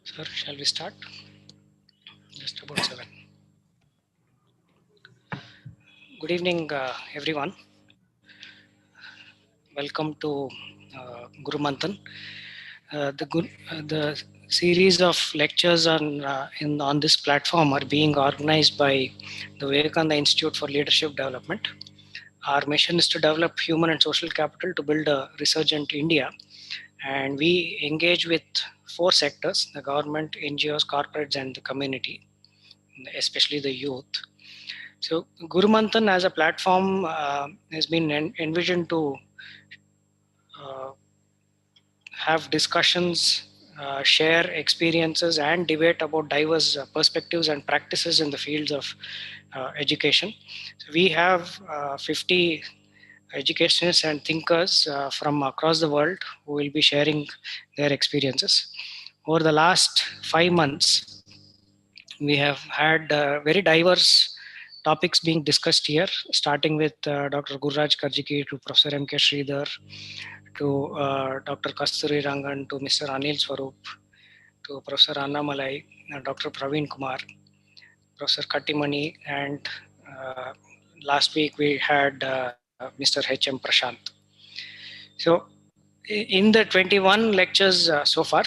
Sir, shall we start? Just about 7. Good evening, everyone. Welcome to Guru Manthan. The series of lectures on this platform are being organized by the Vivekananda Institute for Leadership Development. Our mission is to develop human and social capital to build a resurgent India. And we engage with 4 sectors: the government, NGOs, corporates, and the community, especially the youth. So Guru Manthan as a platform has been envisioned to have discussions, share experiences, and debate about diverse perspectives and practices in the fields of education. So we have 50 educationists and thinkers from across the world who will be sharing their experiences. Over the last 5 months, we have had very diverse topics being discussed here, starting with Dr. Gurraj Karjiki to Professor M.K. Giridhar, to Dr. Kasturi Rangan, to Mr. Anil Swarup, to Professor Annamalai, Dr. Praveen Kumar, Professor Kattimani, and last week we had Mr. H.M. Prashant. So in the 21 lectures so far,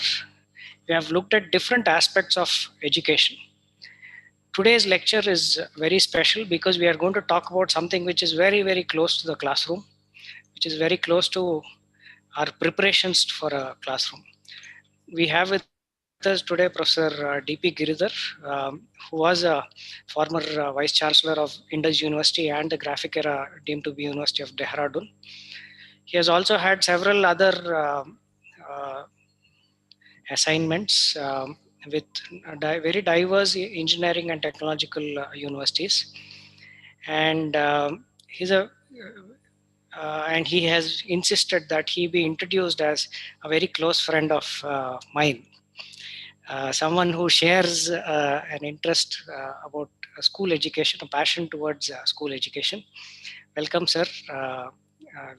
we have looked at different aspects of education. Today's lecture is very special because we are going to talk about something which is very, very close to the classroom, which is very close to our preparations for a classroom. We have with us today Professor D.P. Giridhar, who was a former Vice-Chancellor of Indus University and the Graphic Era deemed to be University of Dehradun. He has also had several other assignments with very diverse engineering and technological universities, and and he has insisted that he be introduced as a very close friend of mine, someone who shares an interest about school education, a passion towards school education. Welcome, sir.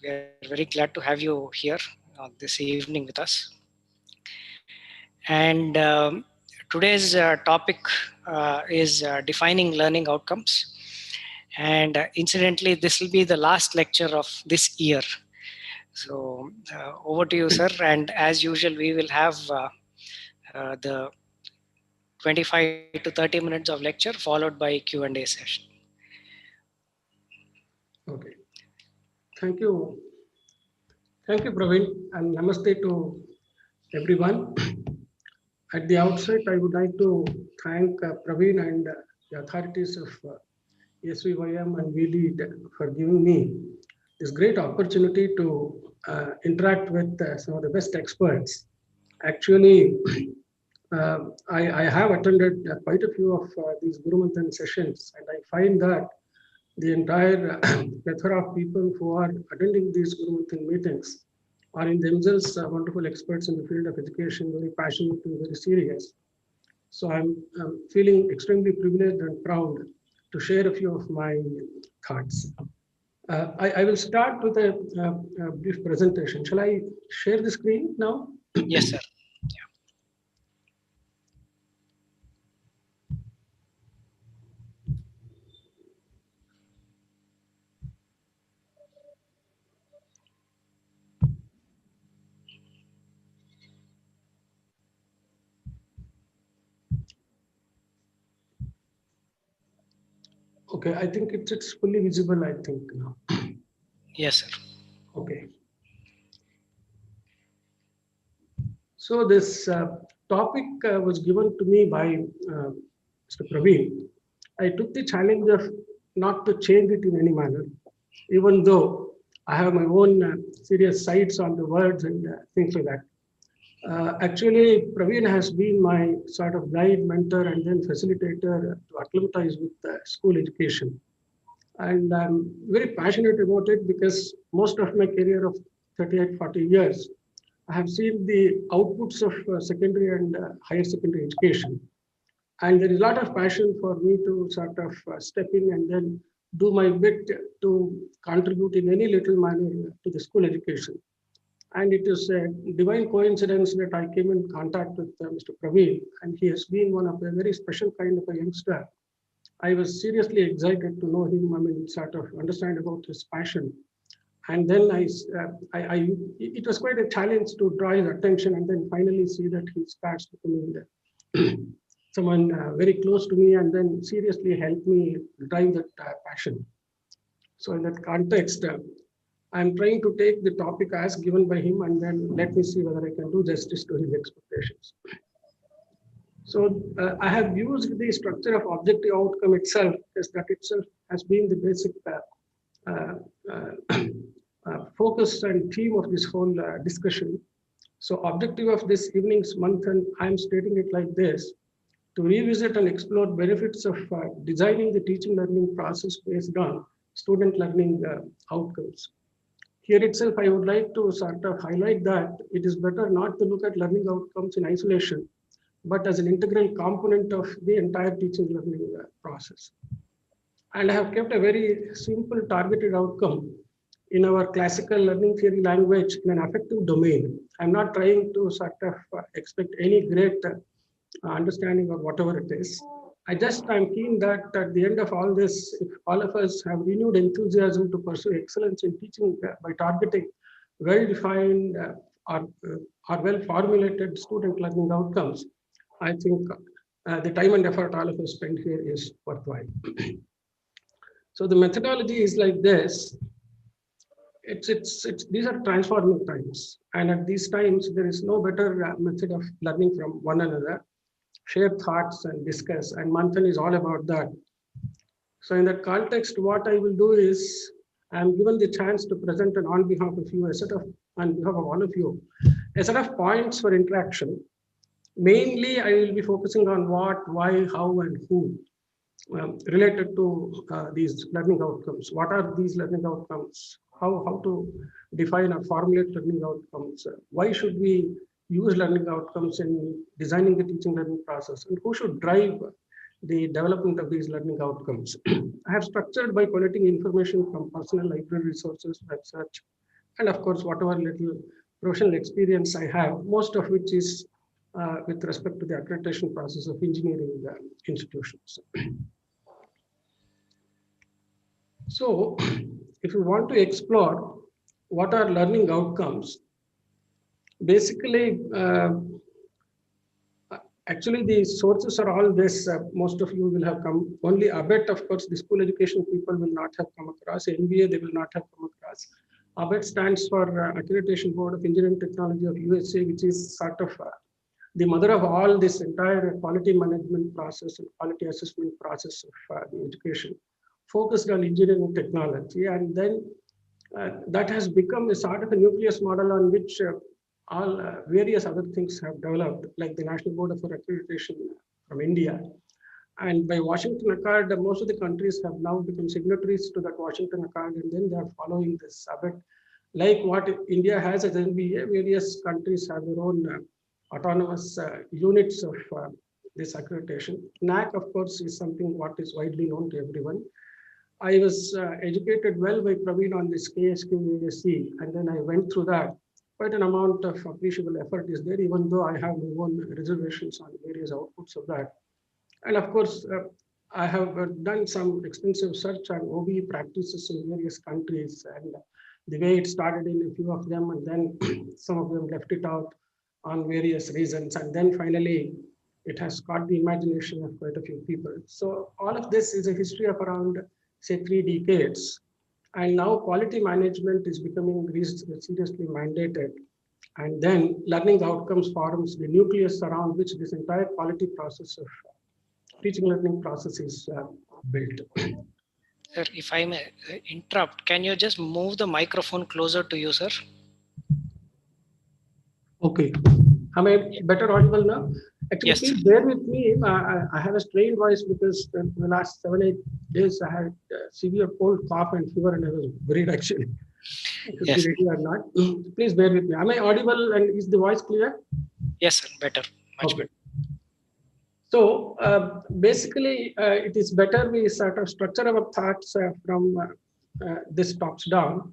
We are very glad to have you here this evening with us. And today's topic is defining learning outcomes. And incidentally, this will be the last lecture of this year. So over to you, sir. And as usual, we will have the 25 to 30 minutes of lecture followed by Q&A session. Okay. Thank you. Thank you, Praveen, and namaste to everyone. At the outset, I would like to thank Praveen and the authorities of SVYM and VLEAD for giving me this great opportunity to interact with some of the best experts. Actually, I have attended quite a few of these Guru Manthan sessions, and I find that the entire plethora of people who are attending these Guru Manthan meetings are in themselves wonderful experts in the field of education, very passionate and very serious. So I'm feeling extremely privileged and proud to share a few of my thoughts. I will start with a brief presentation. Shall I share the screen now? Yes, sir. Okay, I think it's fully visible, I think now. Yes, sir. Okay. So this topic was given to me by Mr. Praveen. I took the challenge of not to change it in any manner, even though I have my own serious sides on the words and things like that. Actually, Praveen has been my sort of guide, mentor, and then facilitator to acclimatize with school education. And I'm very passionate about it because most of my career of 38, 40 years, I have seen the outputs of secondary and higher secondary education. And there is a lot of passion for me to sort of step in and then do my bit to contribute in any little manner to the school education. And it is a divine coincidence that I came in contact with Mr. Praveen, and he has been one of a very special kind of a youngster. I was seriously excited to know him. I mean, sort of understand about his passion. And then it was quite a challenge to draw his attention and then finally see that he starts becoming someone very close to me and then seriously help me drive that passion. So in that context, I'm trying to take the topic as given by him and then let me see whether I can do justice to his expectations. So I have used the structure of objective outcome itself, as that itself has been the basic uh, uh, focus and theme of this whole discussion. So objective of this evening's Manthan, I'm stating it like this: to revisit and explore benefits of designing the teaching learning process based on student learning outcomes. Here itself, I would like to sort of highlight that it is better not to look at learning outcomes in isolation, but as an integral component of the entire teaching learning process. And I have kept a very simple targeted outcome in our classical learning theory language in an affective domain. I'm not trying to sort of expect any great understanding of whatever it is. I'm keen that at the end of all this, if all of us have renewed enthusiasm to pursue excellence in teaching by targeting well-defined or well-formulated student learning outcomes, I think the time and effort all of us spend here is worthwhile. So the methodology is like this. These are transforming times, and at these times there is no better method of learning from one another. Share thoughts and discuss, and Manthan is all about that. So in that context, what I will do is I'm given the chance to present and on behalf of you, on behalf of all of you, a set of points for interaction. Mainly, I will be focusing on what, why, how, and who related to these learning outcomes. What are these learning outcomes? How to define or formulate learning outcomes? Why should we use learning outcomes in designing the teaching learning process? And who should drive the development of these learning outcomes? I have structured by collecting information from personal library resources, web search, and of course, whatever little professional experience I have, most of which is with respect to the accreditation process of engineering institutions. So, if you want to explore what are learning outcomes, basically, actually the sources are all this. Most of you will have come, only ABET, of course, the school education people will not have come across. NBA, they will not have come across. ABET stands for Accreditation Board of Engineering Technology of USA, which is sort of the mother of all this entire quality management process and quality assessment process of the education, focused on engineering technology. And then that has become a sort of a nucleus model on which all various other things have developed, like the National Board of Accreditation from India. And by Washington Accord, most of the countries have now become signatories to that Washington Accord, and then they are following this ABET. Like what India has as NBA, various countries have their own autonomous units of this accreditation. NAC, of course, is something what is widely known to everyone. I was educated well by Praveen on this KSQASC, and then I went through that. Quite an amount of appreciable effort is there, even though I have my own reservations on various outputs of that. And of course, I have done some extensive search on OBE practices in various countries, and the way it started in a few of them, and then some of them left it out on various reasons. And then finally, it has caught the imagination of quite a few people. So all of this is a history of around, say, 3 decades. And now quality management is becoming seriously mandated. And then learning outcomes forms the nucleus around which this entire quality process of teaching learning process is built. Sir, if I may interrupt, can you just move the microphone closer to you, sir? Okay. Am I better audible now? Actually, Yes, please bear with me. I have a strained voice because in the last 7-8 days I had severe cold, cough, and fever, and I was worried actually. Should yes, be ready or not? Please bear with me. Am I audible and is the voice clear? yes, sir, better, much Okay. better. So basically, it is better we sort of structure our thoughts from this tops down.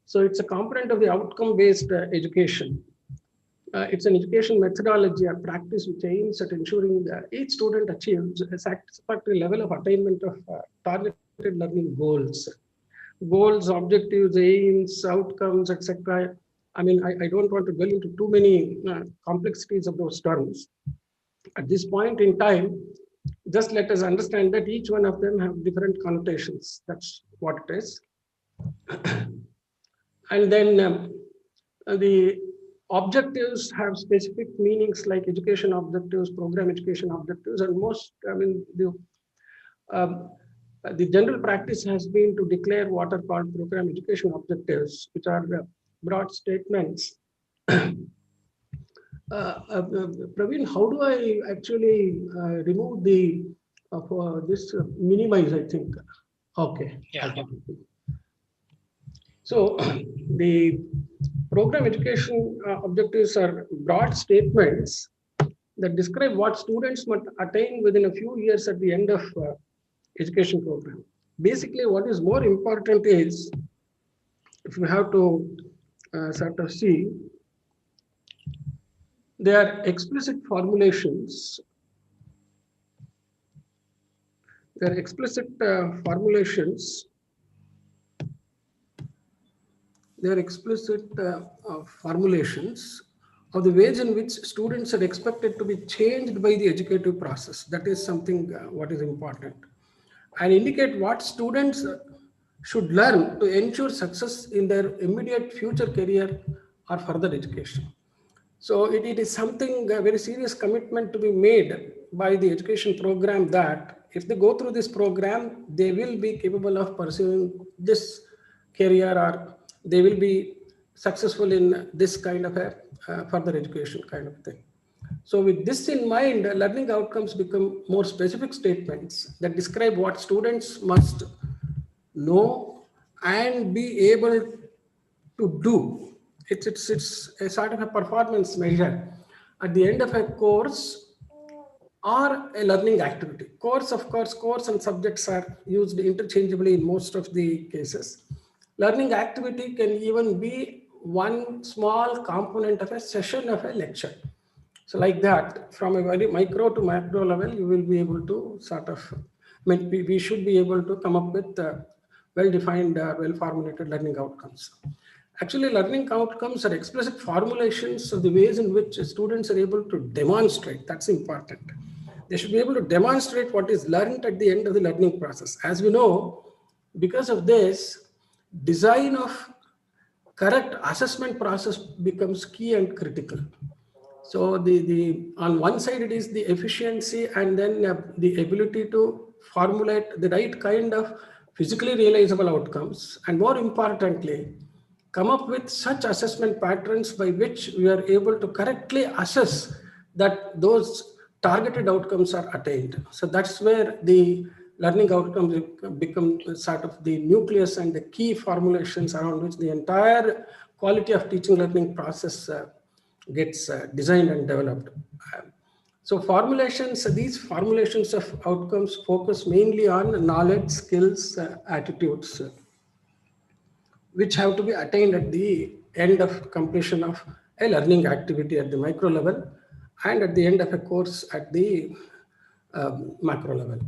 So it's a component of the outcome-based education. It's an education methodology or practice which aims at ensuring that each student achieves a satisfactory level of attainment of targeted learning goals. Goals, objectives, aims, outcomes, etc. I mean, I don't want to dwell into too many complexities of those terms. At this point in time, just let us understand that each one of them have different connotations. That's what it is. And then the objectives have specific meanings like education objectives, program education objectives, and most, I mean, the general practice has been to declare what are called program education objectives, which are broad statements. Praveen, how do I actually remove the this minimize? I think. Okay. Yeah. So the program education objectives are broad statements that describe what students must attain within a few years at the end of education program. Basically, what is more important is, if we have to sort of see, there are explicit formulations. There are explicit formulations. There are explicit formulations of the ways in which students are expected to be changed by the educative process. That is something what is important. And indicate what students should learn to ensure success in their immediate future career or further education. So it is something, a very serious commitment to be made by the education program that if they go through this program, they will be capable of pursuing this career, or they will be successful in this kind of a further education kind of thing. So with this in mind, learning outcomes become more specific statements that describe what students must know and be able to do. It's a sort of a performance measure at the end of a course or a learning activity. Course, of course, course and subjects are used interchangeably in most of the cases. Learning activity can even be one small component of a session of a lecture. So like that, from a very micro to macro level, you will be able to sort of, I mean, we should be able to come up with well-defined, well-formulated learning outcomes. Actually, learning outcomes are explicit formulations of the ways in which students are able to demonstrate. That's important. They should be able to demonstrate what is learned at the end of the learning process. As we know, because of this, design of correct assessment process becomes key and critical. So the on one side it is the efficiency, and then the ability to formulate the right kind of physically realizable outcomes, and more importantly, come up with such assessment patterns by which we are able to correctly assess that those targeted outcomes are attained. So that's where the learning outcomes become sort of the nucleus and the key formulations around which the entire quality of teaching learning process gets designed and developed. So these formulations of outcomes focus mainly on knowledge, skills, attitudes, which have to be attained at the end of completion of a learning activity at the micro level and at the end of a course at the macro level.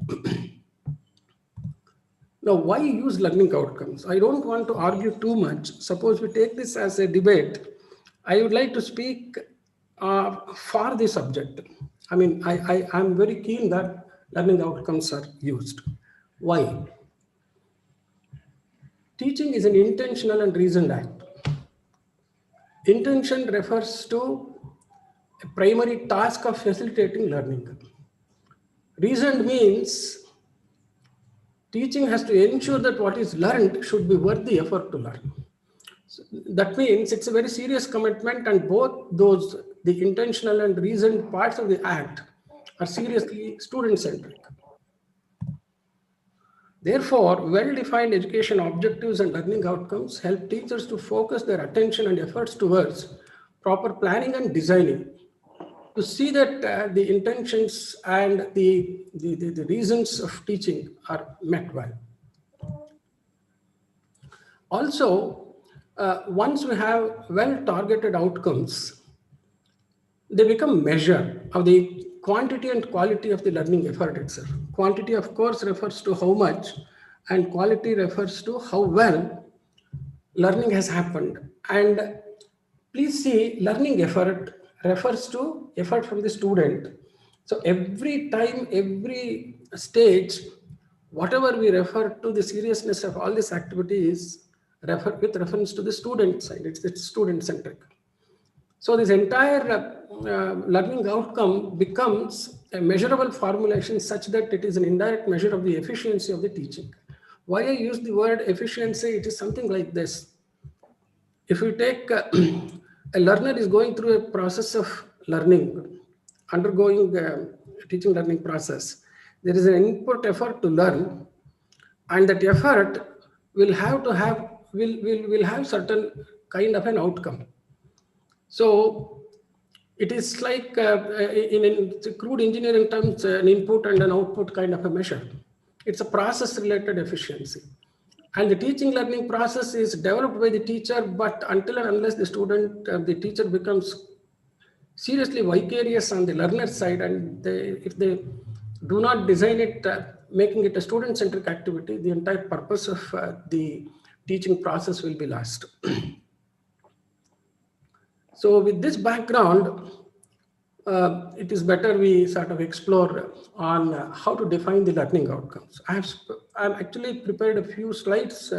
Now, why use learning outcomes? I don't want to argue too much. Suppose we take this as a debate. I would like to speak for the subject. I mean, I'm very keen that learning outcomes are used. Why? Teaching is an intentional and reasoned act. Intention refers to a primary task of facilitating learning. Reasoned means teaching has to ensure that what is learned should be worth the effort to learn. So that means it's a very serious commitment, and both those, the intentional and reasoned parts of the act, are seriously student-centric. Therefore, well-defined education objectives and learning outcomes help teachers to focus their attention and efforts towards proper planning and designing to see that the intentions and the reasons of teaching are met well. Also, once we have well-targeted outcomes, they become measure of the quantity and quality of the learning effort itself. Quantity, of course, refers to how much, and quality refers to how well learning has happened. And please see, learning effort refers to effort from the student. So every time, every stage, whatever we refer to the seriousness of all these activities with reference to the student side. It's student centric. So this entire learning outcome becomes a measurable formulation such that it is an indirect measure of the efficiency of the teaching. Why I use the word efficiency? It is something like this. If you take a learner is going through a process of learning, undergoing teaching learning process, there is an input effort to learn, and that effort will have certain kind of an outcome. So it is like in crude engineering terms, an input and an output kind of a measure. It's a process related efficiency. And the teaching learning process is developed by the teacher, but until and unless the teacher becomes seriously vicarious on the learner side, and if they do not design it, making it a student-centric activity, the entire purpose of the teaching process will be lost. So with this background, it is better we sort of explore on how to define the learning outcomes. I've actually prepared a few slides,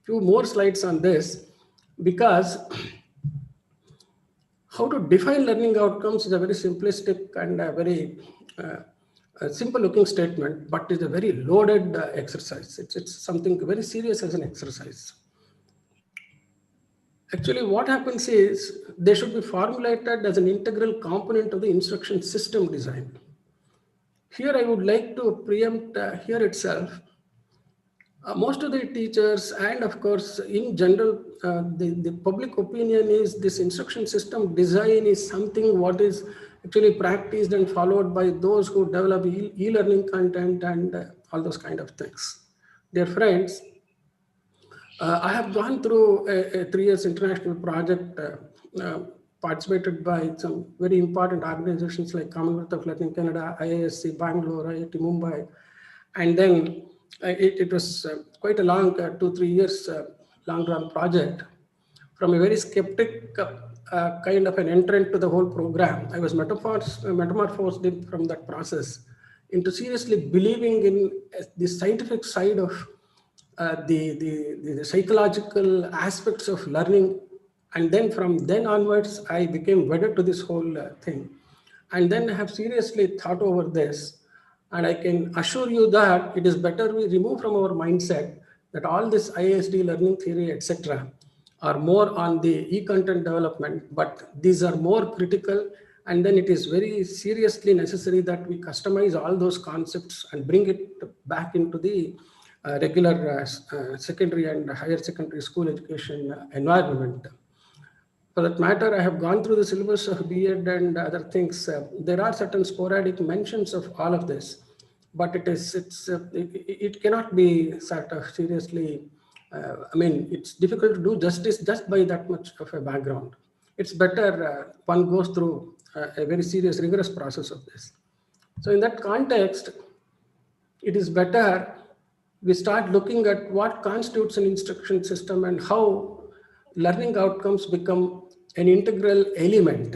few more slides on this, because how to define learning outcomes is a very simplistic and a very simple looking statement, but is a very loaded exercise. It's something very serious as an exercise. Actually, what happens is they should be formulated as an integral component of the instruction system design. Here, I would like to preempt here itself. Most of the teachers, and of course, in general, the public opinion is this instruction system design is something what is actually practiced and followed by those who develop e-learning content and all those kind of things. Dear friends, I have gone through a 3 years international project participated by some very important organizations like Commonwealth of Learning Canada, IISc Bangalore, IIT Mumbai, and then it was quite a long 2-3 years long run project. From a very skeptic kind of an entrant to the whole program, I was metamorphosed from that process into seriously believing in the scientific side of the psychological aspects of learning. And then from then onwards, I became wedded to this whole thing. And then I have seriously thought over this. And I can assure you that it is better we remove from our mindset that all this ISD learning theory, etc., are more on the e-content development, but these are more critical. And then it is very seriously necessary that we customize all those concepts and bring it back into the regular secondary and higher secondary school education environment. For that matter, I have gone through the syllabus of B.Ed and other things. There are certain sporadic mentions of all of this, but it cannot be sort of seriously. I mean, it's difficult to do justice just by that much of a background. It's better one goes through a very serious, rigorous process of this. So, in that context, it is better we start looking at what constitutes an instruction system and how learning outcomes become an integral element,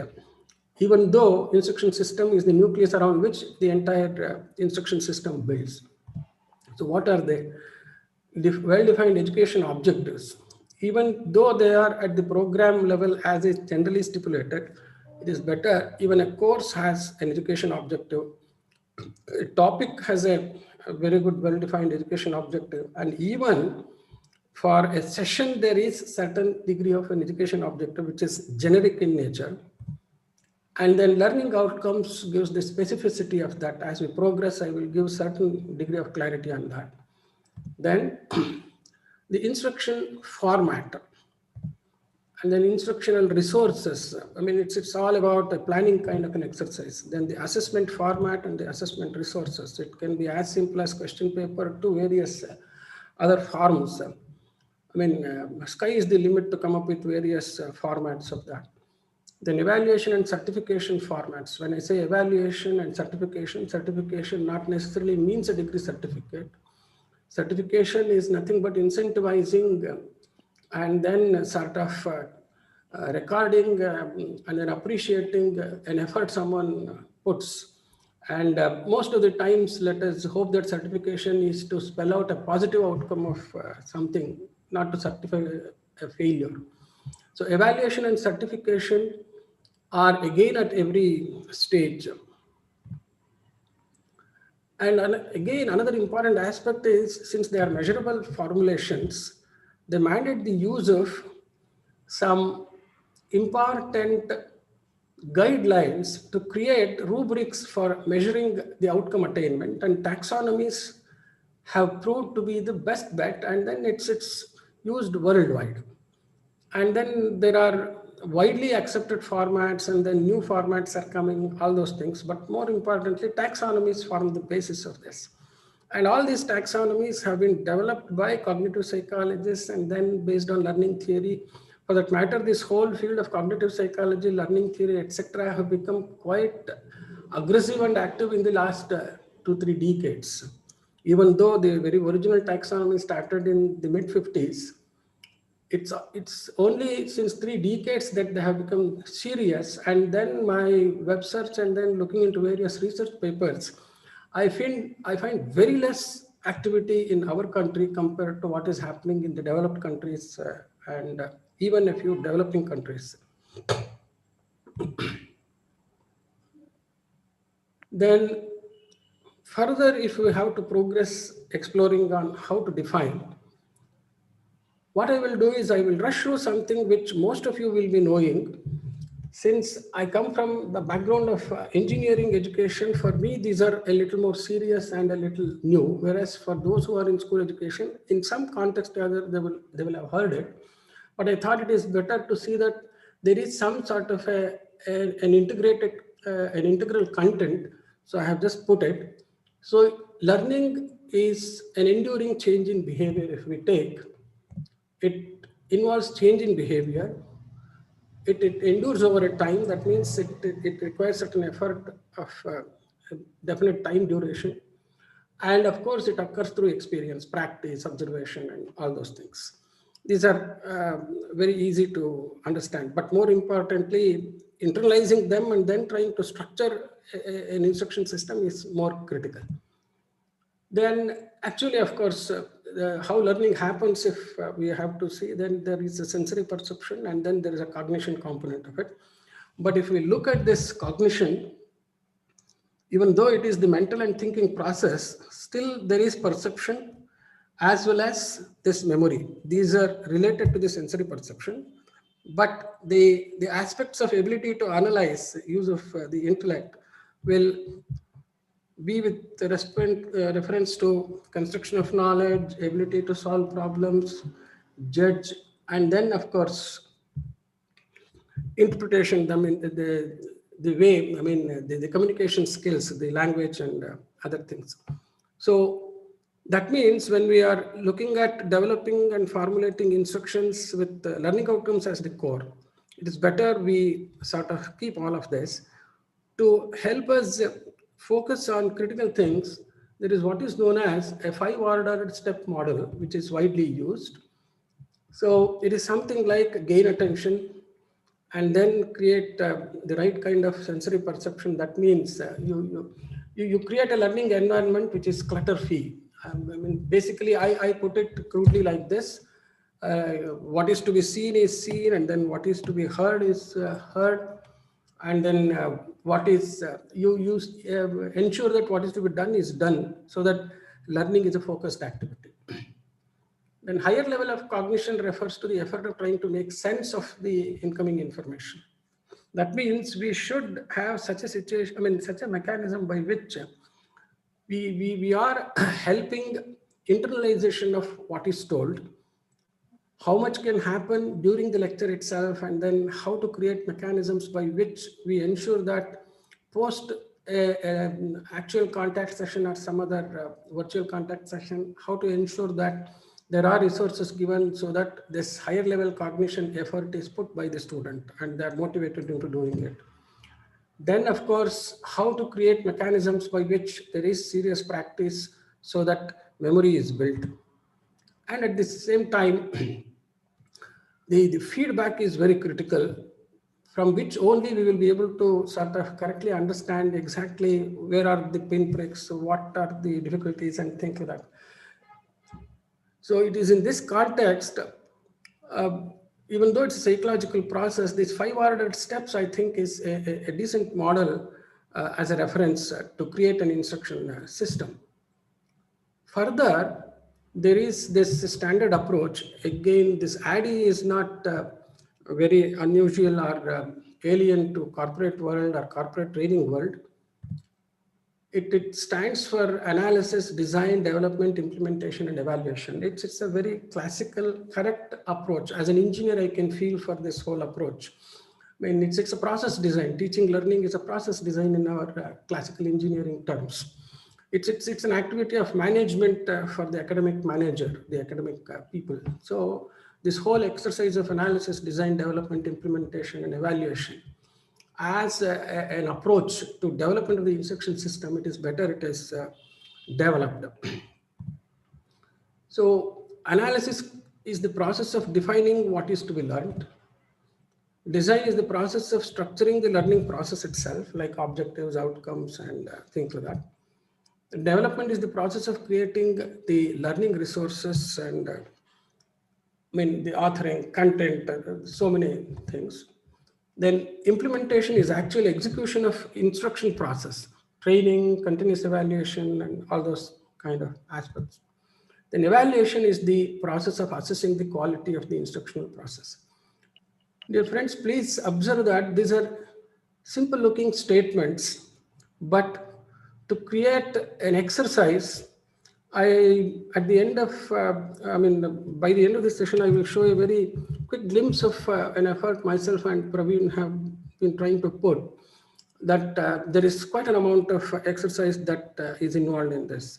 even though instruction system is the nucleus around which the entire instruction system builds. So what are they? Well-defined education objectives. Even though they are at the program level as is generally stipulated, it is better even a course has an education objective. A topic has a very good well-defined education objective, and even for a session there is certain degree of an education objective which is generic in nature, and then learning outcomes gives the specificity of that. As we progress, I will give certain degree of clarity on that. Then the instruction format and then instructional resources. I mean, it's all about a planning kind of an exercise. Then the assessment format and the assessment resources. It can be as simple as question paper to various other forms. I mean, sky is the limit to come up with various formats of that. Then evaluation and certification formats. When I say evaluation and certification, certification not necessarily means a degree certificate. Certification is nothing but incentivizing and then sort of recording and then appreciating an effort someone puts. And most of the times, let us hope that certification is to spell out a positive outcome of something, not to certify a failure. So evaluation and certification are again at every stage. And again, another important aspect is, since they are measurable formulations, they mandate the use of some important guidelines to create rubrics for measuring the outcome attainment, and taxonomies have proved to be the best bet, and then it's used worldwide. And then there are widely accepted formats, and then new formats are coming, all those things. But more importantly, taxonomies form the basis of this. And all these taxonomies have been developed by cognitive psychologists and then based on learning theory. For that matter, this whole field of cognitive psychology, learning theory, etc., have become quite aggressive and active in the last 2-3 decades. Even though the very original taxonomy started in the mid-50s, it's only since 3 decades that they have become serious. And then my web search and then looking into various research papers, I find very less activity in our country compared to what is happening in the developed countries and even a few developing countries. Then further, if we have to progress exploring on how to define, what I will do is I will rush through something which most of you will be knowing. Since I come from the background of engineering education, for me, these are a little more serious and a little new. Whereas for those who are in school education, in some context or other, they will have heard it. But I thought it is better to see that there is some sort of an integral content. So I have just put it. So learning is an enduring change in behavior. If we take, it involves change in behavior. It endures over a time. That means it requires certain effort of definite time duration. And of course, it occurs through experience, practice, observation, and all those things. These are very easy to understand. But more importantly, internalizing them and then trying to structure an instruction system is more critical. Then actually, of course, how learning happens, if we have to see, then there is a sensory perception and then there is a cognition component of it. But if we look at this cognition, even though it is the mental and thinking process, still there is perception as well as this memory. These are related to the sensory perception, but the aspects of ability to analyze, use of the intellect, will be with reference to construction of knowledge, ability to solve problems, judge, and then of course interpretation, I mean, the way, I mean, the communication skills, the language and other things. So that means when we are looking at developing and formulating instructions with learning outcomes as the core, it is better we sort of keep all of this to help us focus on critical things. There is what is known as a 5-ordered step model, which is widely used. So it is something like gain attention and then create the right kind of sensory perception. That means you create a learning environment which is clutter free. I mean, basically, I put it crudely like this. What is to be seen is seen, and then what is to be heard is heard, and then what is you use ensure that what is to be done is done, so that learning is a focused activity. Then higher level of cognition refers to the effort of trying to make sense of the incoming information. That means we should have such a situation, I mean, such a mechanism by which we are helping internalization of what is told, how much can happen during the lecture itself, and then how to create mechanisms by which we ensure that post an actual contact session or some other virtual contact session, how to ensure that there are resources given so that this higher level cognition effort is put by the student and they're motivated into doing it. Then, of course, how to create mechanisms by which there is serious practice so that memory is built. And at the same time, the feedback is very critical, from which only we will be able to sort of correctly understand exactly where are the pinpricks, what are the difficulties and things like that. So it is in this context, uh, even though it's a psychological process, these 5-ordered steps, I think, is a decent model as a reference to create an instruction system. Further, there is this standard approach. Again, this ADDIE is not very unusual or alien to corporate world or corporate training world. It stands for analysis, design, development, implementation, and evaluation. It's a very classical, correct approach. As an engineer, I can feel for this whole approach. I mean, it's a process design. Teaching learning is a process design in our classical engineering terms. It's an activity of management for the academic manager, the academic people. So this whole exercise of analysis, design, development, implementation, and evaluation as an approach to development of the instruction system, it is better it is developed. So analysis is the process of defining what is to be learned. Design is the process of structuring the learning process itself, like objectives, outcomes, and things like that. Development is the process of creating the learning resources and I mean the authoring, content, so many things. Then implementation is actual execution of instruction process, training, continuous evaluation, and all those kind of aspects. Then evaluation is the process of assessing the quality of the instructional process. Dear friends, please observe that these are simple looking statements, but to create an exercise, at the end of, by the end of this session, I will show a very quick glimpse of an effort myself and Praveen have been trying to put, that there is quite an amount of exercise that is involved in this.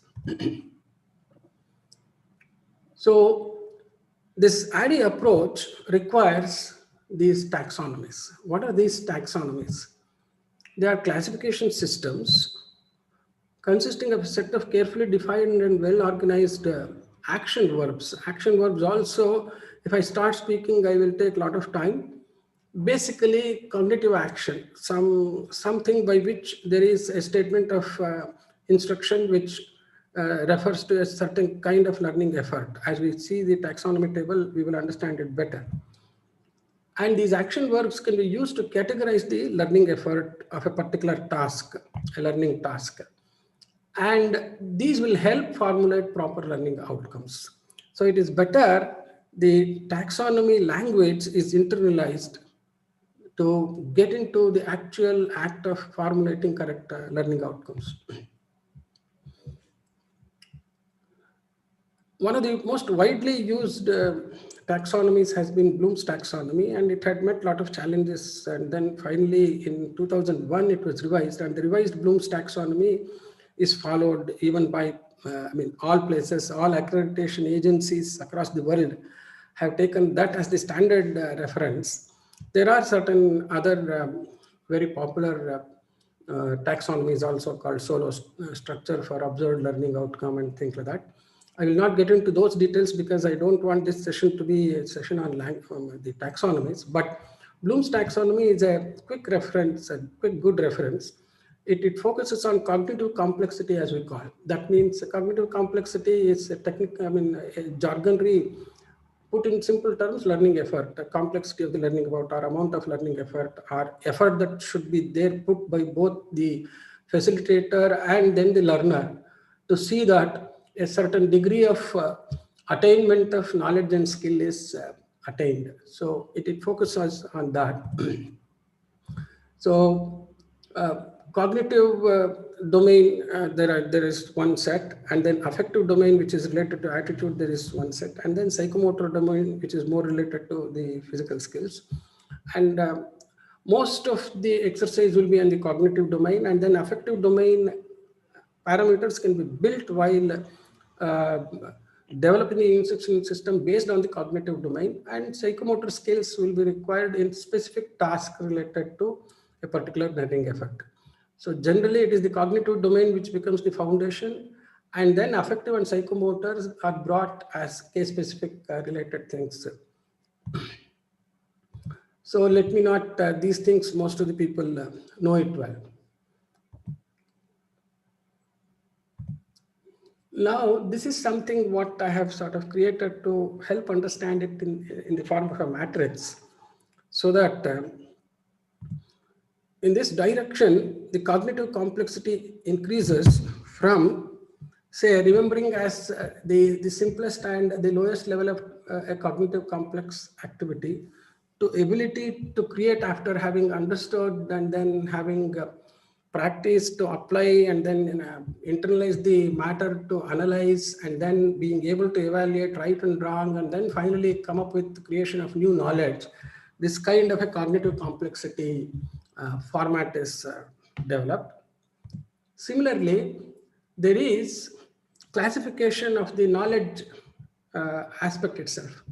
So this ADDIE approach requires these taxonomies. What are these taxonomies? They are classification systems consisting of a set of carefully defined and well-organized action verbs. Action verbs also, if I start speaking, I will take a lot of time. Basically, cognitive action, something by which there is a statement of instruction which refers to a certain kind of learning effort. As we see the taxonomy table, we will understand it better. And these action verbs can be used to categorize the learning effort of a particular task, a learning task. And these will help formulate proper learning outcomes. So it is better the taxonomy language is internalized to get into the actual act of formulating correct learning outcomes. one of the most widely used taxonomies has been Bloom's taxonomy, and it had met a lot of challenges. And then finally, in 2001, it was revised, and the revised Bloom's taxonomy is followed even by, all places, all accreditation agencies across the world have taken that as the standard reference. There are certain other very popular taxonomies also called solo structure for observed learning outcome and things like that. I will not get into those details because I don't want this session to be a session on the taxonomies, but Bloom's taxonomy is a quick reference, a quick good reference. It focuses on cognitive complexity, as we call it. That means cognitive complexity is a technical, a jargonry. Put in simple terms, learning effort, the complexity of the learning about, or amount of learning effort, or effort that should be there put by both the facilitator and then the learner to see that a certain degree of attainment of knowledge and skill is attained. So it focuses on that. So cognitive domain, there is one set, and then affective domain, which is related to attitude, there is one set, and then psychomotor domain, which is more related to the physical skills. And most of the exercise will be in the cognitive domain, and then affective domain parameters can be built while developing the instruction system based on the cognitive domain, and psychomotor skills will be required in specific tasks related to a particular learning effort. So generally it is the cognitive domain which becomes the foundation, and then affective and psychomotors are brought as case specific related things. So let me not, these things most of the people know it well. Now, this is something what I have sort of created to help understand it in the form of a matrix, so that in this direction, the cognitive complexity increases from, say, remembering as the simplest and the lowest level of a cognitive complex activity, to ability to create after having understood and then having practice to apply and then internalize the matter to analyze, and then being able to evaluate right and wrong, and then finally come up with the creation of new knowledge. This kind of a cognitive complexity format is developed. Similarly, there is classification of the knowledge aspect itself.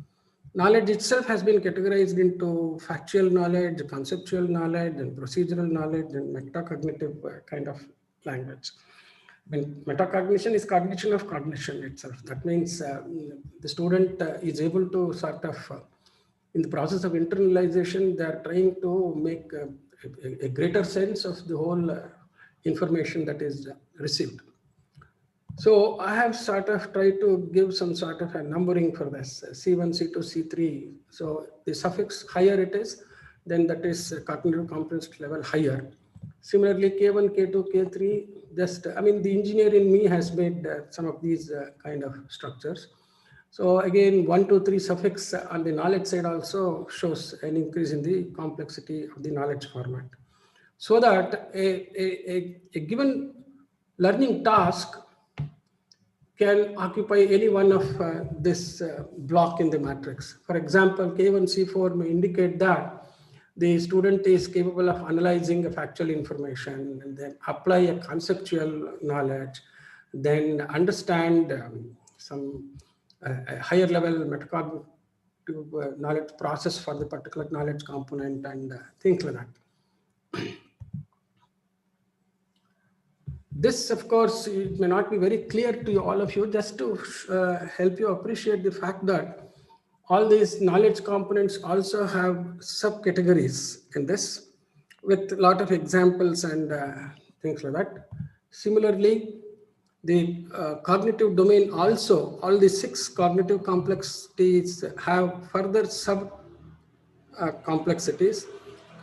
Knowledge itself has been categorized into factual knowledge, conceptual knowledge, and procedural knowledge, and metacognitive kind of language. When metacognition is cognition of cognition itself. That means the student is able to sort of, in the process of internalization, they are trying to make a greater sense of the whole information that is received. So I have sort of tried to give some sort of a numbering for this, C1, C2, C3. So the suffix higher it is, then that is cognitive competence level higher. Similarly, K1, K2, K3, just, the engineer in me has made some of these kind of structures. So again, 1, 2, 3 suffix on the knowledge side also shows an increase in the complexity of the knowledge format. So that a given learning task can occupy any one of this block in the matrix. For example, K1, C4 may indicate that the student is capable of analyzing a factual information and then apply a conceptual knowledge, then understand some higher level metacognitive knowledge process for the particular knowledge component and things like that. This, of course, it may not be very clear to all of you, just to help you appreciate the fact that all these knowledge components also have subcategories in this, with a lot of examples and things like that. Similarly, the cognitive domain also, all the 6 cognitive complexities have further sub complexities,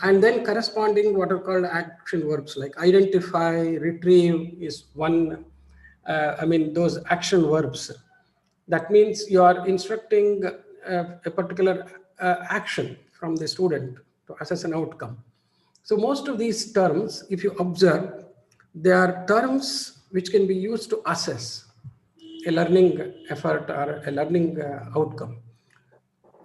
and then corresponding what are called action verbs like identify, retrieve is one, those action verbs. That means you are instructing a particular action from the student to assess an outcome. So most of these terms, if you observe, they are terms which can be used to assess a learning effort or a learning outcome.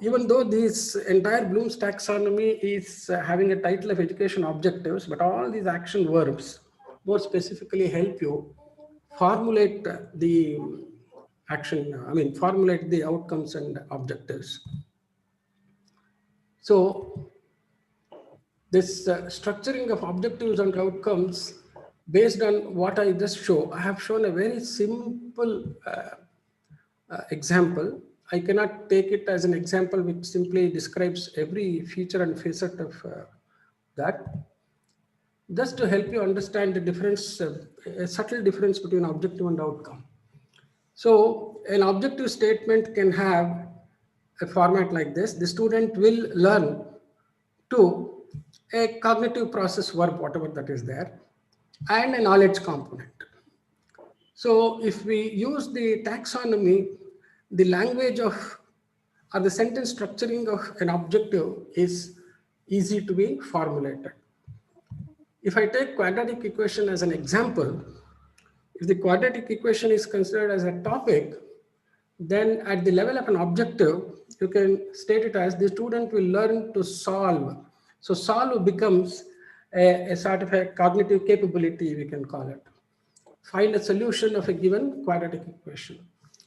Even though this entire Bloom's taxonomy is having a title of education objectives, but all these action verbs more specifically help you formulate the formulate the outcomes and objectives. So this structuring of objectives and outcomes based on what I just show, I have shown a very simple example. I cannot take it as an example which simply describes every feature and facet of that. Just to help you understand the difference, a subtle difference between objective and outcome. So an objective statement can have a format like this. The student will learn to a cognitive process verb, whatever that is there, and a knowledge component. So if we use the taxonomy, the language of or the sentence structuring of an objective is easy to be formulated. If I take quadratic equation as an example, if the quadratic equation is considered as a topic, then at the level of an objective, you can state it as the student will learn to solve. So solve becomes a sort of a cognitive capability, we can call it. Find a solution of a given quadratic equation.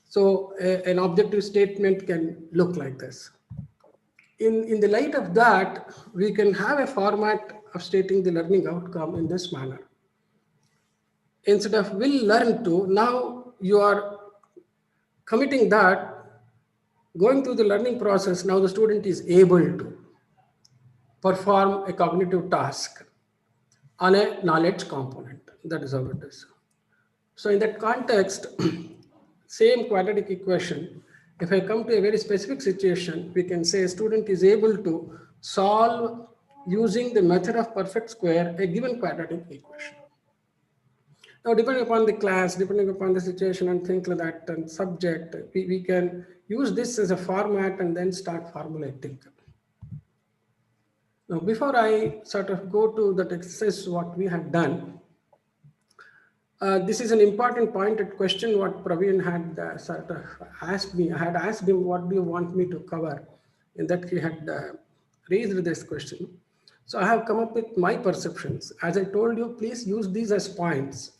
So an objective statement can look like this. In the light of that, we can have a format of stating the learning outcome in this manner. Instead of will learn to, now you are committing that, going through the learning process, now the student is able to perform a cognitive task on a knowledge component. That is how it is. So in that context, same quadratic equation, if I come to a very specific situation, we can say a student is able to solve using the method of perfect square a given quadratic equation. Now, depending upon the class, depending upon the situation and things like that and subject, we can use this as a format and then start formulating. Now, before I sort of go to that exercise, what we have done, this is an important pointed question what Praveen had sort of asked me. I had asked him, what do you want me to cover? In that he had raised this question. So I have come up with my perceptions. As I told you, please use these as points.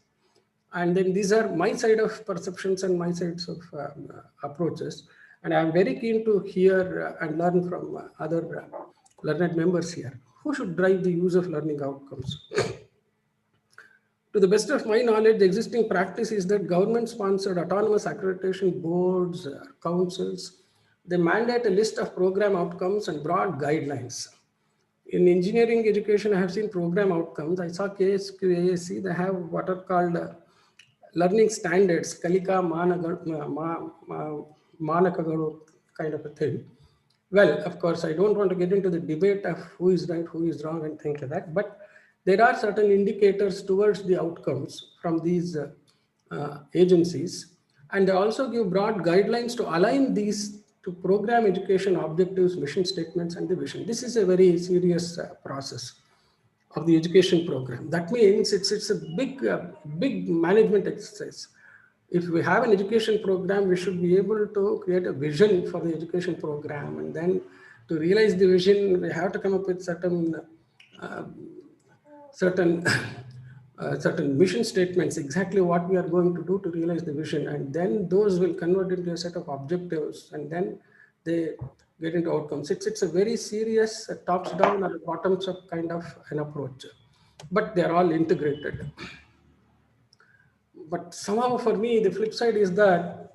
And then these are my side of perceptions and my sides of approaches. And I'm very keen to hear and learn from other learned members here. Who should drive the use of learning outcomes? To the best of my knowledge, the existing practice is that government-sponsored autonomous accreditation boards, councils, they mandate a list of program outcomes and broad guidelines. In engineering education, I have seen program outcomes. I saw KSQAAC, they have what are called learning standards, Kalika Manakagaru kind of a thing. Well, of course, I don't want to get into the debate of who is right, who is wrong and things like that, but there are certain indicators towards the outcomes from these agencies, and they also give broad guidelines to align these to program education objectives, mission statements, and the vision. This is a very serious process of the education program. That means it's a big management exercise. If we have an education program, we should be able to create a vision for the education program, and then to realize the vision, we have to come up with certain mission statements, exactly what we are going to do to realize the vision, and then those will convert into a set of objectives, and then they get into outcomes. It's a very serious tops down or bottoms up kind of an approach, but they're all integrated. But somehow for me, the flip side is that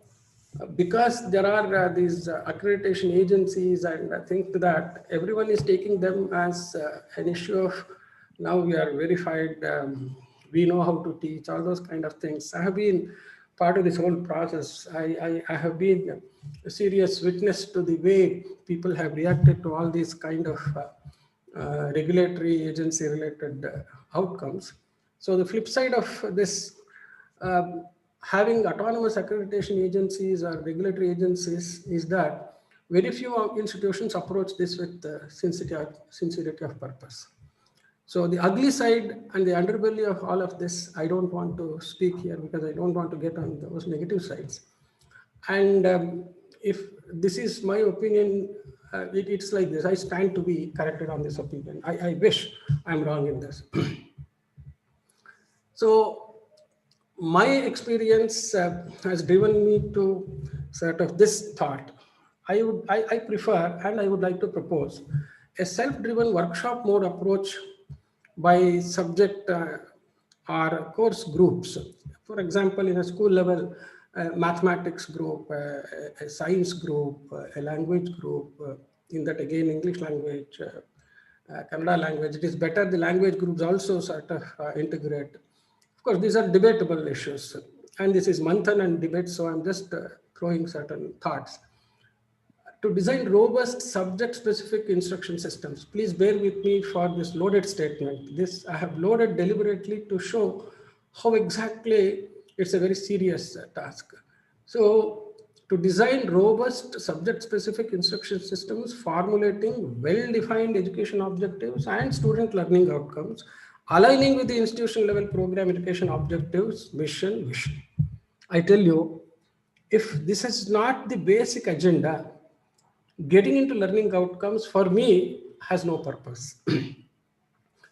because there are these accreditation agencies, and I think that everyone is taking them as an issue of now we are verified, we know how to teach, all those kind of things. I have been part of this whole process. I have been a serious witness to the way people have reacted to all these kind of regulatory agency related outcomes. So the flip side of this, having autonomous accreditation agencies or regulatory agencies, is that very few institutions approach this with sincerity of purpose. So the ugly side and the underbelly of all of this, I don't want to speak here because I don't want to get on those negative sides. And if this is my opinion, it's like this. I stand to be corrected on this opinion. I wish I'm wrong in this. So my experience has driven me to sort of this thought. I prefer and I would like to propose a self-driven workshop mode approach by subject or course groups. For example, in a school level, mathematics group, a science group, a language group, in that again English language, Kannada language. It is better the language groups also sort of integrate. Of course, these are debatable issues, and this is Manthan and debate, so I'm just throwing certain thoughts. To design robust subject-specific instruction systems, please bear with me for this loaded statement. This I have loaded deliberately to show how exactly it's a very serious task. So, to design robust subject-specific instruction systems, formulating well-defined education objectives and student learning outcomes, aligning with the institution level program education objectives, mission, vision. I tell you, if this is not the basic agenda, getting into learning outcomes for me has no purpose.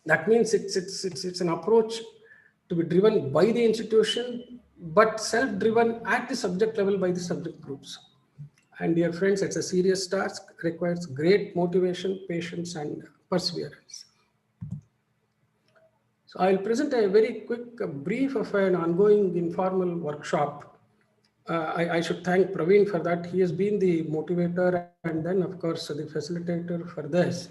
That means it's an approach to be driven by the institution, but self-driven at the subject level by the subject groups. And dear friends, it's a serious task, requires great motivation, patience, and perseverance. So I'll present a very quick brief of an ongoing informal workshop. I should thank Praveen for that. He has been the motivator and then, of course, the facilitator for this.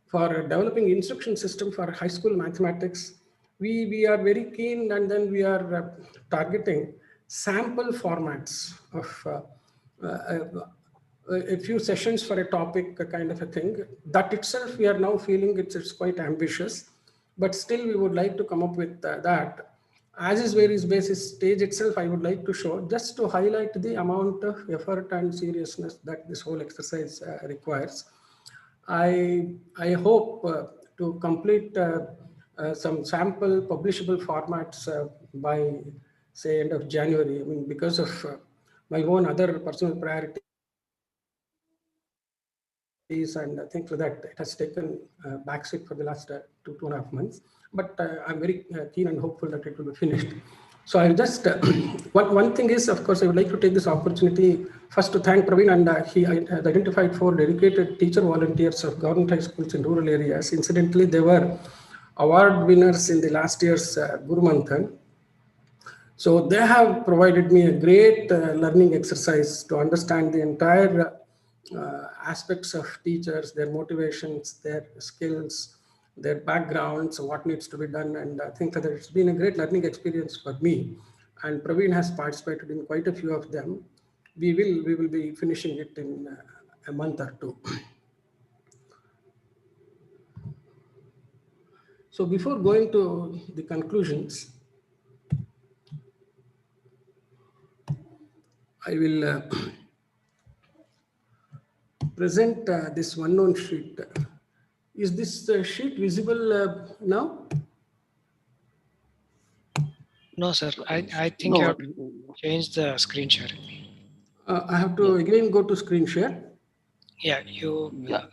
For developing instruction system for high school mathematics, we are very keen, and then we are targeting sample formats of a few sessions for a topic, a kind of a thing. That itself, we are now feeling it's quite ambitious, but still we would like to come up with that. As is various basis stage itself, I would like to show just to highlight the amount of effort and seriousness that this whole exercise requires. I hope to complete some sample publishable formats by say end of January. I mean, because of my own other personal priorities and things like that, it has taken backseat for the last 2.5 months. But I'm very keen and hopeful that it will be finished. So I'll just one thing is, of course, I would like to take this opportunity first to thank Praveen, and he has identified 4 dedicated teacher volunteers of government high schools in rural areas. Incidentally, they were award winners in the last year's Guru Manthan. So they have provided me a great learning exercise to understand the entire aspects of teachers, their motivations, their skills, their backgrounds, what needs to be done. And I think that it's been a great learning experience for me. And Praveen has participated in quite a few of them. We will be finishing it in a month or two. So before going to the conclusions, I will present this one-known sheet. Is this sheet visible now? No, sir. I think No, you have to change the screen sharing. I have to again go to screen share. Yeah, you. yeah.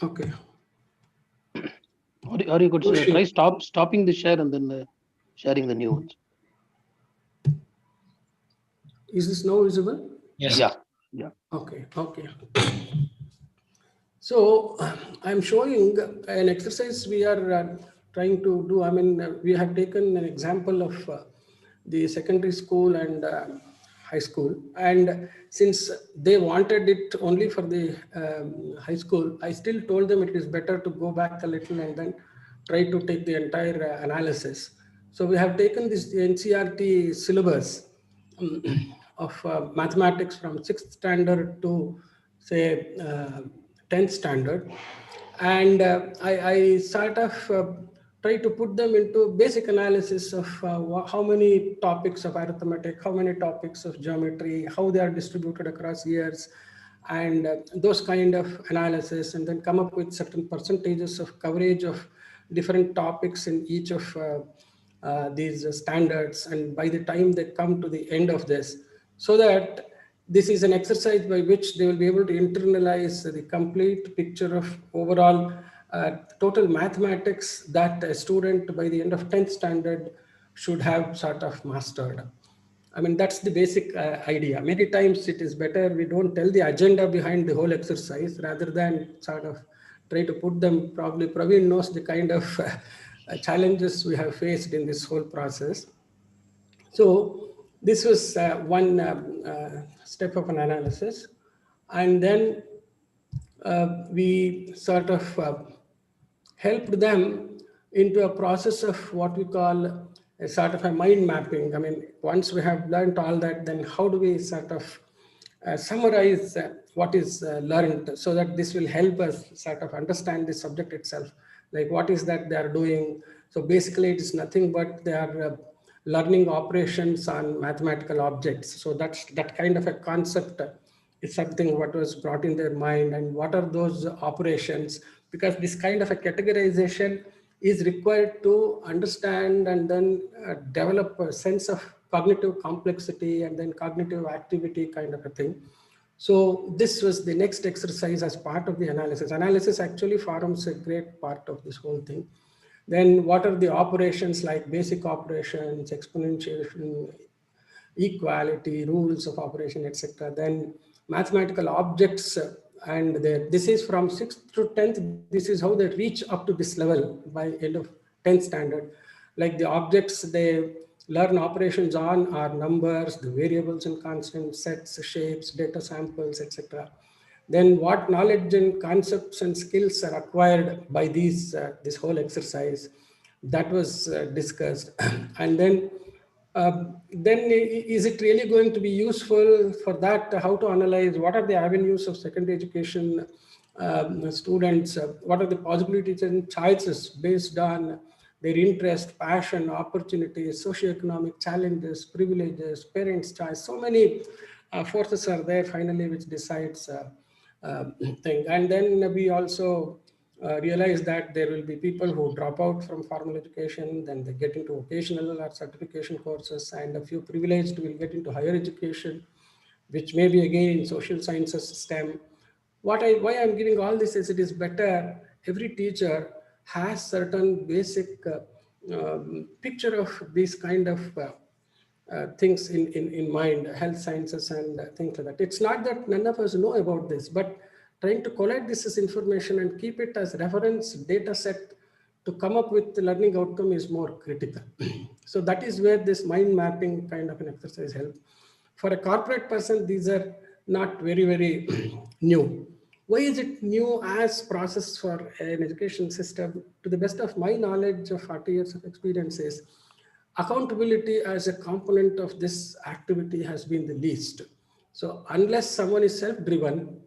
Okay. Or you could try stopping the share and then sharing the new ones. Is this now visible? Yes. Yeah. Yeah. Okay. Okay. So I'm showing an exercise we are trying to do. I mean, we have taken an example of the secondary school and high school, and since they wanted it only for the high school, I still told them it is better to go back a little and then try to take the entire analysis. So we have taken this NCRT syllabus of mathematics from 6th standard to say 10th standard, and I sort of try to put them into basic analysis of how many topics of arithmetic, how many topics of geometry, how they are distributed across years, and those kind of analysis, and then come up with certain percentages of coverage of different topics in each of these standards, and by the time they come to the end of this, so that this is an exercise by which they will be able to internalize the complete picture of overall total mathematics that a student by the end of 10th standard should have sort of mastered. I mean, that's the basic idea. Many times it is better we don't tell the agenda behind the whole exercise rather than sort of try to put them. Probably Praveen knows the kind of challenges we have faced in this whole process. So this was one step of an analysis. And then we sort of helped them into a process of what we call a sort of a mind mapping. I mean, once we have learned all that, then how do we sort of summarize what is learned, so that this will help us sort of understand the subject itself, like what is that they are doing. So basically it is nothing but they are learning operations on mathematical objects. So that's that kind of a concept is something what was brought in their mind, and what are those operations, because this kind of a categorization is required to understand and then develop a sense of cognitive complexity and then cognitive activity kind of a thing. So this was the next exercise as part of the analysis. Analysis actually forms a great part of this whole thing. Then what are the operations, like basic operations, exponentiation, equality, rules of operation, etc. Then mathematical objects, and this is from 6th to 10th. This is how they reach up to this level by end of 10th standard. Like the objects they learn operations on are numbers, the variables and constants, sets, shapes, data samples, etc. Then what knowledge and concepts and skills are acquired by these this whole exercise, that was discussed. And then is it really going to be useful for that? How to analyze what are the avenues of secondary education students? What are the possibilities and choices based on their interest, passion, opportunities, socioeconomic challenges, privileges, parents' choice? So many forces are there finally which decides thing. And then we also realize that there will be people who drop out from formal education, then they get into vocational or certification courses, and a few privileged will get into higher education, which may be again in social sciences STEM. Why I'm giving all this is it is better every teacher has certain basic picture of these kind of things in mind, health sciences and things like that. It's not that none of us know about this, but trying to collect this as information and keep it as reference data set to come up with the learning outcome is more critical. So that is where this mind mapping kind of an exercise helps. For a corporate person, these are not very, very new. Why is it new as process for an education system? To the best of my knowledge of 40 years of experience is accountability as a component of this activity has been the least. So unless someone is self-driven,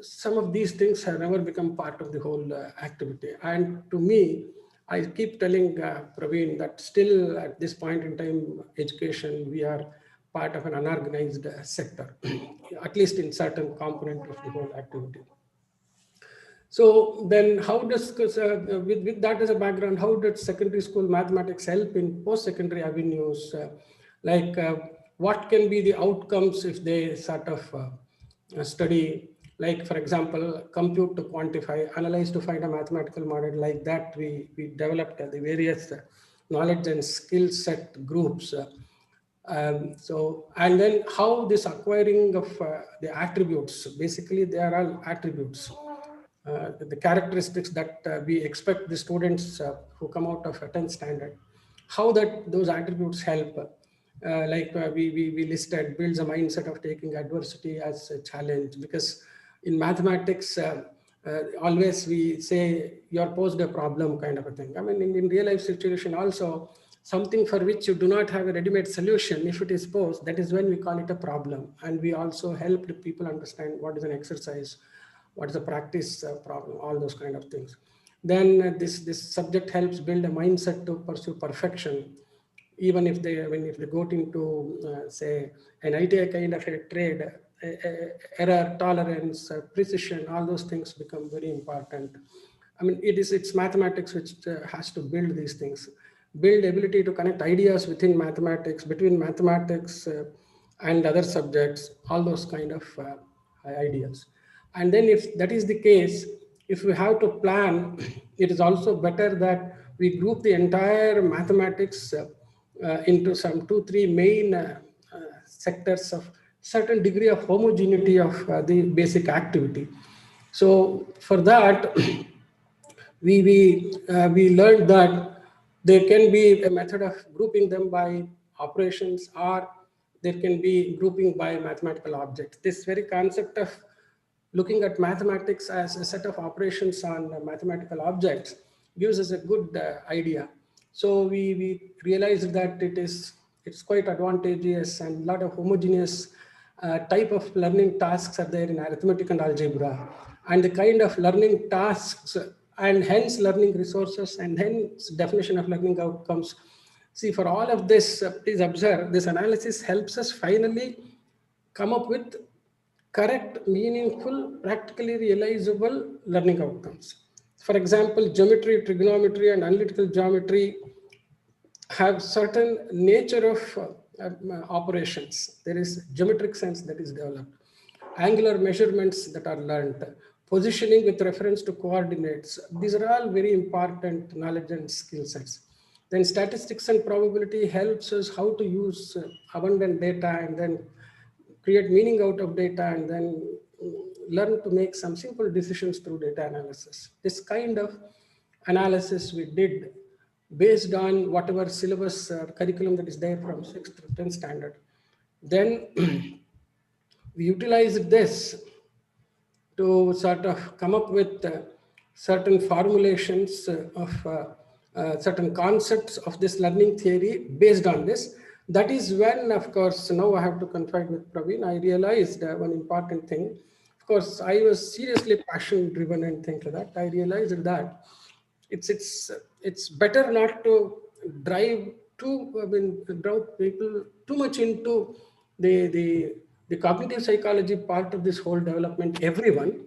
some of these things have never become part of the whole activity. And to me, I keep telling Praveen that still at this point in time, education, we are part of an unorganized sector, at least in certain component of the whole activity. So then how does, with that as a background, how did secondary school mathematics help in post-secondary avenues? What can be the outcomes if they sort of study, like for example, compute to quantify, analyze to find a mathematical model, like that we developed the various knowledge and skill set groups. And then how this acquiring of the attributes, basically they are all attributes. The characteristics that we expect the students who come out of a 10th standard, how that those attributes help. We listed, builds a mindset of taking adversity as a challenge, because in mathematics, always we say you're posed a problem kind of a thing. I mean, in real life situation also, something for which you do not have a ready-made solution, if it is posed, that is when we call it a problem. And we also help people understand what is an exercise, what is a practice problem, all those kind of things. Then this subject helps build a mindset to pursue perfection, even if they go into say an ITI kind of a trade, error tolerance, precision, all those things become very important. I mean, it's mathematics which has to build these things. build ability to connect ideas within mathematics, between mathematics and other subjects, all those kind of ideas. And then if that is the case, if we have to plan, it is also better that we group the entire mathematics into some 2-3 main sectors of certain degree of homogeneity of the basic activity. So for that, we learned that there can be a method of grouping them by operations, or there can be grouping by mathematical objects. This very concept of looking at mathematics as a set of operations on mathematical objects gives us a good idea. So we realized that it's quite advantageous, and a lot of homogeneous type of learning tasks are there in arithmetic and algebra, and the kind of learning tasks and hence learning resources and hence definition of learning outcomes. See, for all of this, please observe, this analysis helps us finally come up with correct, meaningful, practically realizable learning outcomes. For example, geometry, trigonometry, and analytical geometry have certain nature of operations. There is geometric sense that is developed, angular measurements that are learned, positioning with reference to coordinates. These are all very important knowledge and skill sets. Then statistics and probability helps us how to use abundant data and then create meaning out of data, and then learn to make some simple decisions through data analysis. This kind of analysis we did based on whatever syllabus or curriculum that is there from 6th to 10th standard. Then we utilized this to sort of come up with certain formulations of certain concepts of this learning theory based on this. That is when, of course, now I have to confide with Praveen, I realized one important thing. Of course, I was seriously passion driven and things like that. I realized that it's better not to drive drive people too much into the cognitive psychology part of this whole development. Everyone,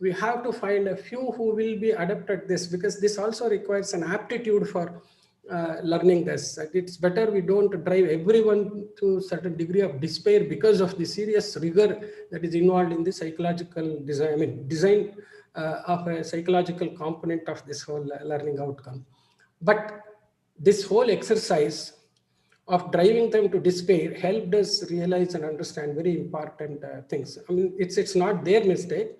we have to find a few who will be adept at this, because this also requires an aptitude for learning this. It's better we don't drive everyone to a certain degree of despair because of the serious rigor that is involved in the psychological design, design of a psychological component of this whole learning outcome. But this whole exercise of driving them to despair helped us realize and understand very important things. I mean, it's not their mistake.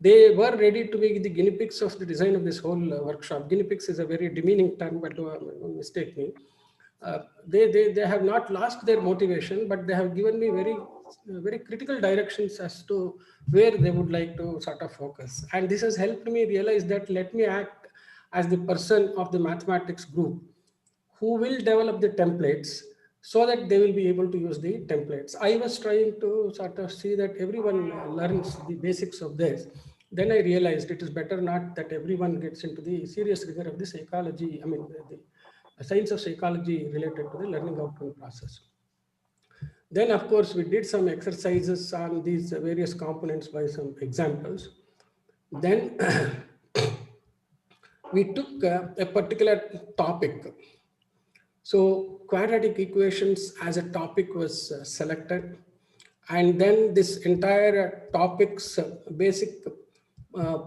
They were ready to be the guinea pigs of the design of this whole workshop. Guinea pigs is a very demeaning term, but don't mistake me. They have not lost their motivation, but they have given me very critical directions as to where they would like to sort of focus. And this has helped me realize that let me act as the person of the mathematics group who will develop the templates so that they will be able to use the templates. I was trying to sort of see that everyone learns the basics of this. Then I realized it is better not that everyone gets into the serious rigor of the psychology, the science of psychology related to the learning outcome process. Then, of course, we did some exercises on these various components by some examples. Then we took a particular topic. So quadratic equations as a topic was selected, and then this entire topic's basic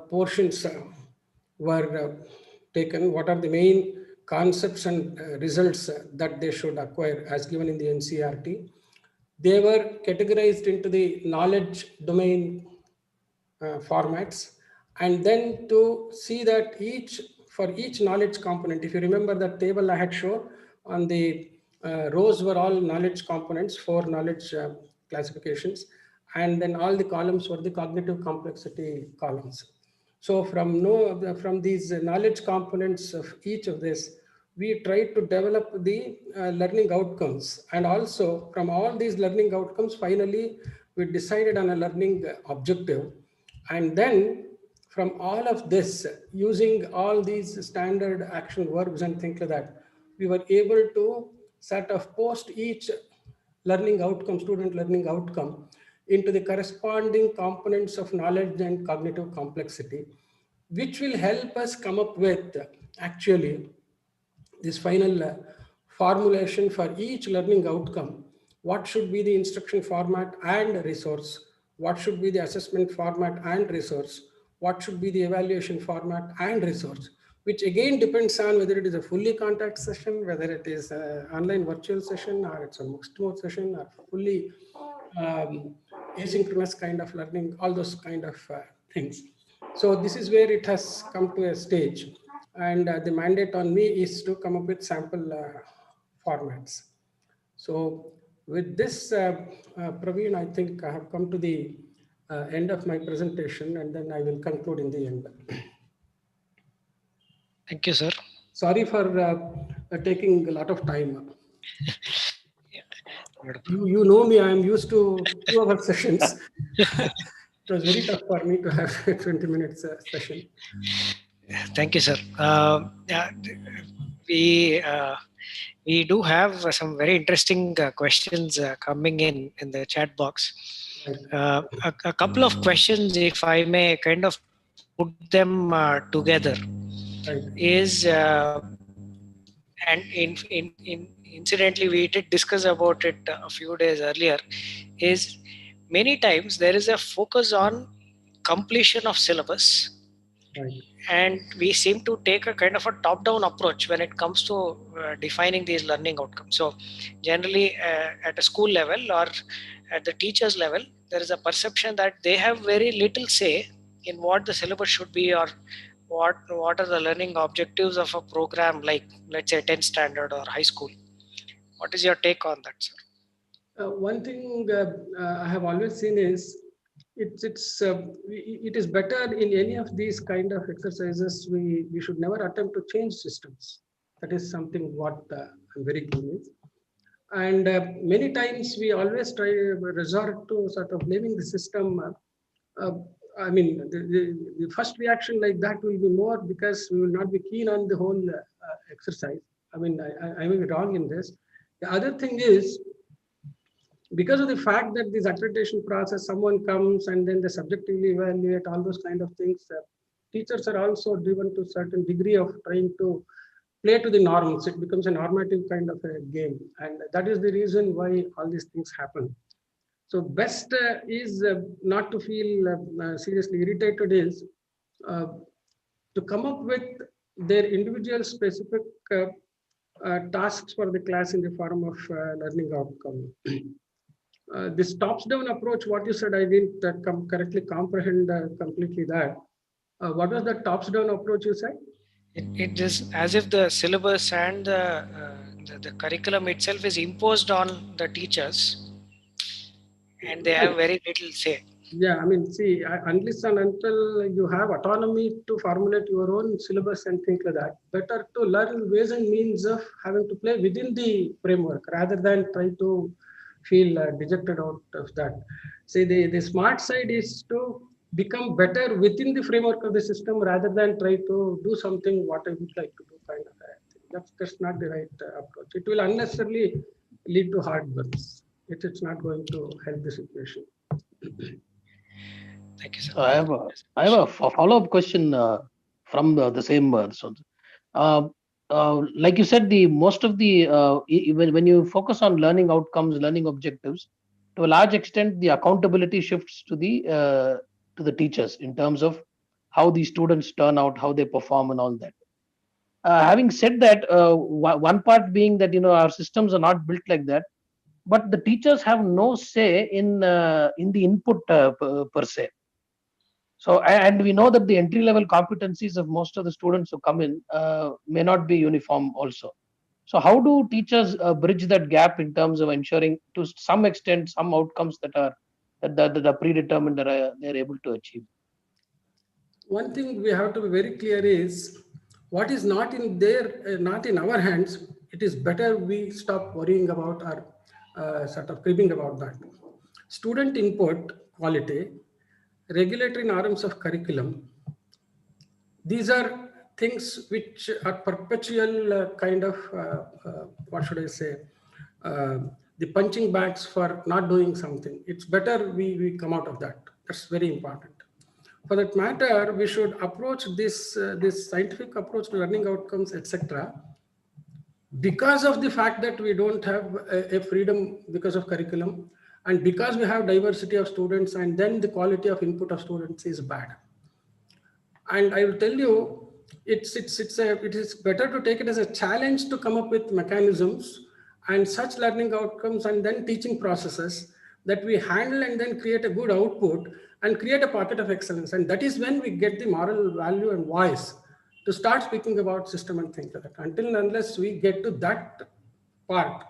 portions were taken. What are the main concepts and results that they should acquire as given in the NCERT? They were categorized into the knowledge domain formats, and then to see that for each knowledge component, if you remember that table I had shown on the rows were all knowledge components, 4 knowledge classifications, and then all the columns were the cognitive complexity columns. So from these knowledge components of each of this, we tried to develop the learning outcomes, and also from all these learning outcomes, finally we decided on a learning objective. And then from all of this, using all these standard action verbs and things like that, we were able to sort of post each learning outcome, student learning outcome, into the corresponding components of knowledge and cognitive complexity, which will help us come up with actually this final formulation for each learning outcome. What should be the instruction format and resource? What should be the assessment format and resource? What should be the evaluation format and resource? Which again depends on whether it is a fully contact session, whether it is an online virtual session, or it's a mixed mode session, or fully asynchronous kind of learning, all those kind of things. So this is where it has come to a stage. And the mandate on me is to come up with sample formats. So with this, Praveen, I think I have come to the end of my presentation, and then I will conclude in the end. Thank you, sir. Sorry for taking a lot of time. You know me, I am used to 2-hour sessions. It was very tough for me to have a 20 minutes session. Thank you, sir. Yeah, we do have some very interesting questions coming in the chat box. Right. A couple of questions, if I may kind of put them together, Right. is and incidentally we did discuss about it a few days earlier, is many times there is a focus on completion of syllabus. Right. And we seem to take a kind of a top-down approach when it comes to defining these learning outcomes. So generally at a school level or at the teacher's level, there is a perception that they have very little say in what the syllabus should be, or what are the learning objectives of a program, like let's say 10th standard or high school. What is your take on that, sir? One thing I have always seen is it is better in any of these kind of exercises. We should never attempt to change systems. That is something what I'm very convinced. And many times we always resort to sort of blaming the system. I mean, the first reaction like that will be more because we will not be keen on the whole exercise. I mean, I may be wrong in this. The other thing is, because of the fact that this accreditation process, someone comes and then they subjectively evaluate all those kind of things, teachers are also driven to a certain degree of trying to play to the norms. It becomes a normative kind of a game. And that is the reason why all these things happen. So best is not to feel seriously irritated, is to come up with their individual specific tasks for the class in the form of learning outcome. This tops-down approach, what you said, I didn't correctly comprehend completely that. What was the tops-down approach you said? It is as if the syllabus and the curriculum itself is imposed on the teachers, and they have very little say. Yeah, I mean, see, unless and until you have autonomy to formulate your own syllabus and things like that, better to learn ways and means of having to play within the framework rather than try to feel dejected out of that. See, the smart side is to become better within the framework of the system rather than try to do something what I would like to do kind of a thing. That's not the right approach. It will unnecessarily lead to heartburns. It's not going to help the situation. Thank you, sir. I have a follow-up question from the same like you said, the most of the when you focus on learning outcomes, learning objectives, to a large extent, the accountability shifts to the teachers in terms of how the students turn out, how they perform, and all that. Having said that, one part being that our systems are not built like that, but the teachers have no say in the input per se. So, and we know that the entry level competencies of most of the students who come in may not be uniform also. So how do teachers bridge that gap in terms of ensuring to some extent some outcomes that are predetermined that they're able to achieve? One thing we have to be very clear is what is not in their, not in our hands. It is better we stop worrying about or sort of cribbing about that. Student input quality, regulatory norms of curriculum. These are things which are perpetual kind of, what should I say, the punching bags for not doing something. It's better we come out of that. That's very important. For that matter, we should approach this scientific approach to learning outcomes, etc., because of the fact that we don't have a freedom because of curriculum, and because we have diversity of students, and then the quality of input of students is bad. And I will tell you, it is better to take it as a challenge to come up with mechanisms and such learning outcomes and then teaching processes that we handle and then create a good output and create a pocket of excellence. And that is when we get the moral value and voice to start speaking about system and things like that. Until and unless we get to that part,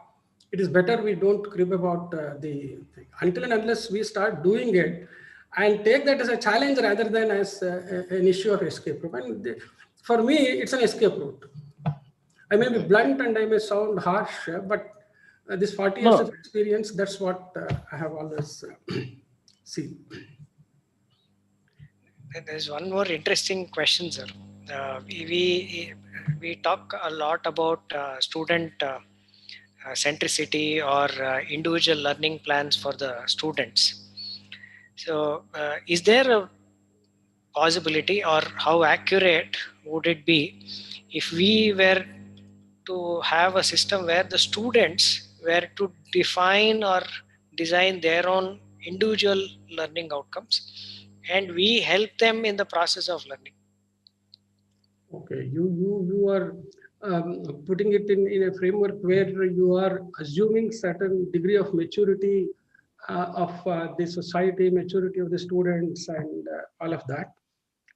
it is better we don't crib about the thing. Until and unless we start doing it and take that as a challenge rather than as an issue of escape route. And for me, it's an escape route. I may be blunt and I may sound harsh, but this 40 years of experience, that's what I have always seen. There's one more interesting question, sir. We talk a lot about student centricity or individual learning plans for the students. So is there a possibility, or how accurate would it be if we were to have a system where the students were to define or design their own individual learning outcomes and we help them in the process of learning? Okay, you are putting it in a framework where you are assuming certain degree of maturity of the society, maturity of the students, and all of that.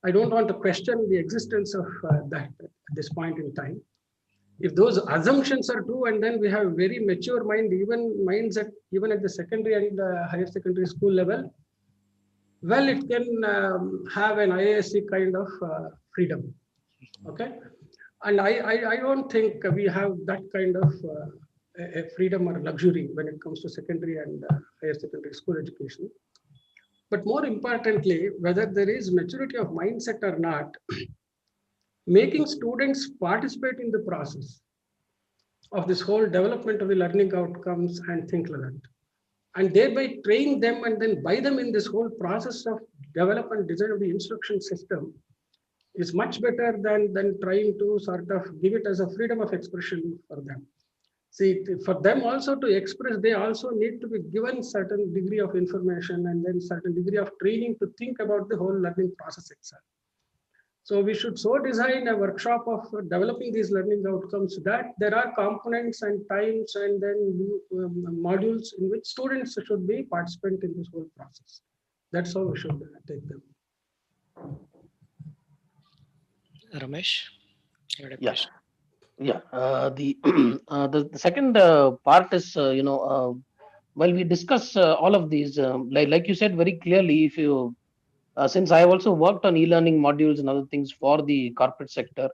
I don't want to question the existence of that at this point in time. If those assumptions are true, and then we have very mature mind, even minds at even at the secondary and higher secondary school level, well, it can have an IASC kind of freedom. Okay, and I don't think we have that kind of a freedom or luxury when it comes to secondary and higher secondary school education. But more importantly, whether there is maturity of mindset or not, making students participate in the process of this whole development of the learning outcomes and things like that, and thereby train them and then buy them in this whole process of development design of the instruction system is much better than trying to sort of give it as a freedom of expression for them. See, for them also to express, they also need to be given certain degree of information and then certain degree of training to think about the whole learning process itself. So we should so design a workshop of developing these learning outcomes that there are components and times and then modules in which students should be participant in this whole process. That's how we should take them. Ramesh, you had a Yeah. question? Yeah. The second part is, while we discuss all of these, like you said very clearly, if you since I have also worked on e-learning modules and other things for the corporate sector,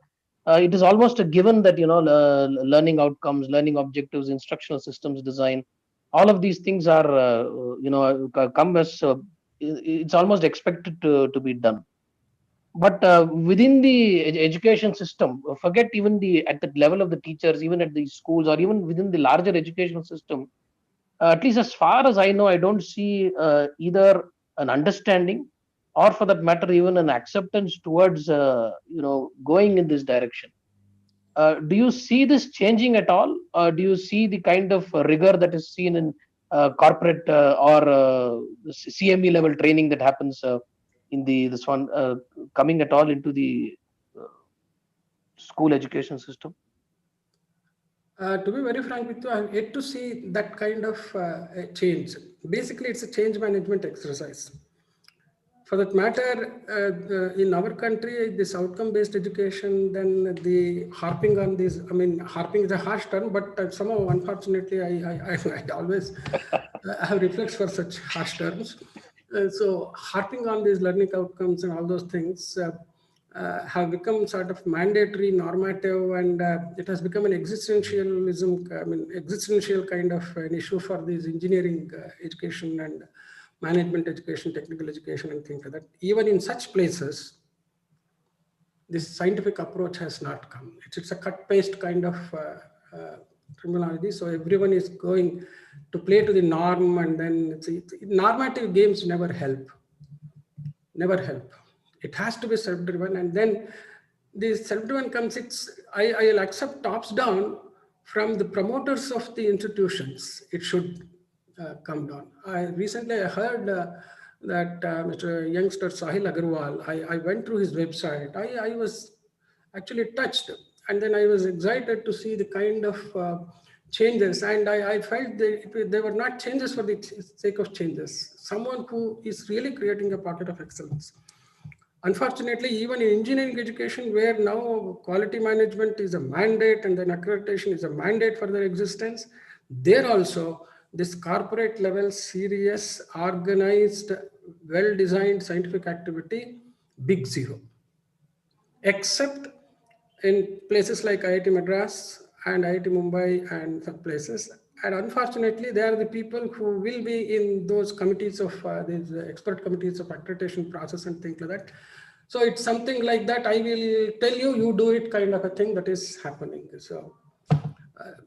it is almost a given that learning outcomes, learning objectives, instructional systems design, all of these things are come as it's almost expected to be done. But within the education system, forget even the at the level of the teachers, even at the schools, or even within the larger educational system, at least as far as I know, I don't see either an understanding or, for that matter, even an acceptance towards going in this direction. Do you see this changing at all? Do you see the kind of rigor that is seen in corporate or CME level training that happens in this one coming at all into the uh, school education system? To be very frank with you, I have yet to see that kind of change. Basically, it's a change management exercise. For that matter, in our country, this outcome-based education, then the harping on this, I mean, harping is a harsh term, but somehow, unfortunately, I always have reflex for such harsh terms. So harping on these learning outcomes and all those things have become sort of mandatory, normative, and it has become an existentialism, I mean, existential kind of an issue for these engineering education and management education, technical education, and things like that. Even in such places, this scientific approach has not come. It's a cut-paste kind of terminology. So everyone is going to play to the norm, and then normative games never help. Never help. It has to be self-driven, and then the self-driven comes. I'll accept tops down, from the promoters of the institutions, it should come down. Recently I heard that Mr. Youngster Sahil Agarwal, I went through his website. I was actually touched, and then I was excited to see the kind of changes, and I felt they were not changes for the sake of changes. Someone who is really creating a pocket of excellence. Unfortunately, even in engineering education, where now quality management is a mandate and then accreditation is a mandate for their existence, there also this corporate level, serious, organized, well-designed scientific activity, big zero. Except in places like IIT Madras and IIT Mumbai and some places. And unfortunately, they are the people who will be in those committees of these expert committees of accreditation process and things like that. So it's something like that. I will tell you, you do it kind of a thing that is happening. So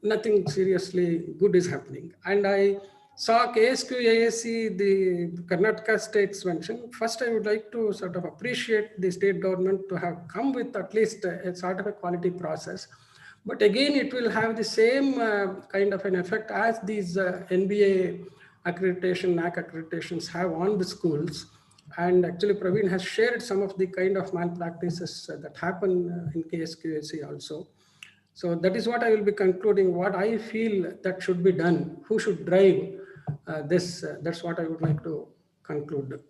nothing seriously good is happening. And I saw KSQ ASC, the Karnataka states mentioned. First, I would like to sort of appreciate the state government to have come with at least a sort of a quality process. But again, it will have the same kind of an effect as these NBA accreditation, NAC accreditations have on the schools. And actually, Praveen has shared some of the kind of malpractices that happen in KSQAC also. So that is what I will be concluding, what I feel that should be done, who should drive this. That's what I would like to conclude.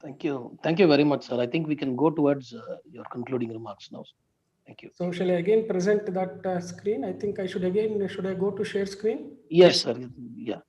Thank you. Thank you very much, sir. I think we can go towards your concluding remarks now. Thank you. So shall I again present that screen? I think I should I go to share screen? Yes, sir. Yeah.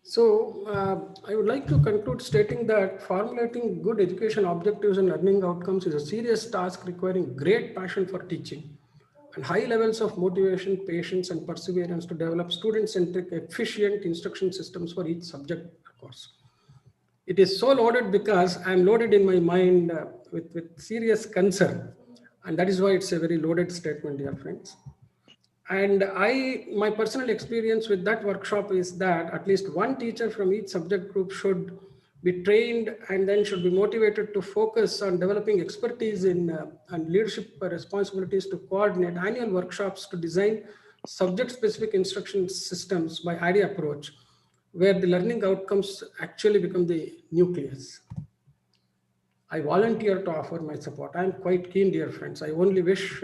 So I would like to conclude stating that formulating good education objectives and learning outcomes is a serious task requiring great passion for teaching and high levels of motivation, patience, and perseverance to develop student-centric, efficient instruction systems for each subject course. It is so loaded because I'm loaded in my mind with serious concern. And that is why it's a very loaded statement, dear friends. And my personal experience with that workshop is that at least one teacher from each subject group should be trained and then should be motivated to focus on developing expertise in and leadership responsibilities to coordinate annual workshops to design subject-specific instruction systems by idea approach, where the learning outcomes actually become the nucleus. I volunteer to offer my support. I'm quite keen, dear friends. I only wish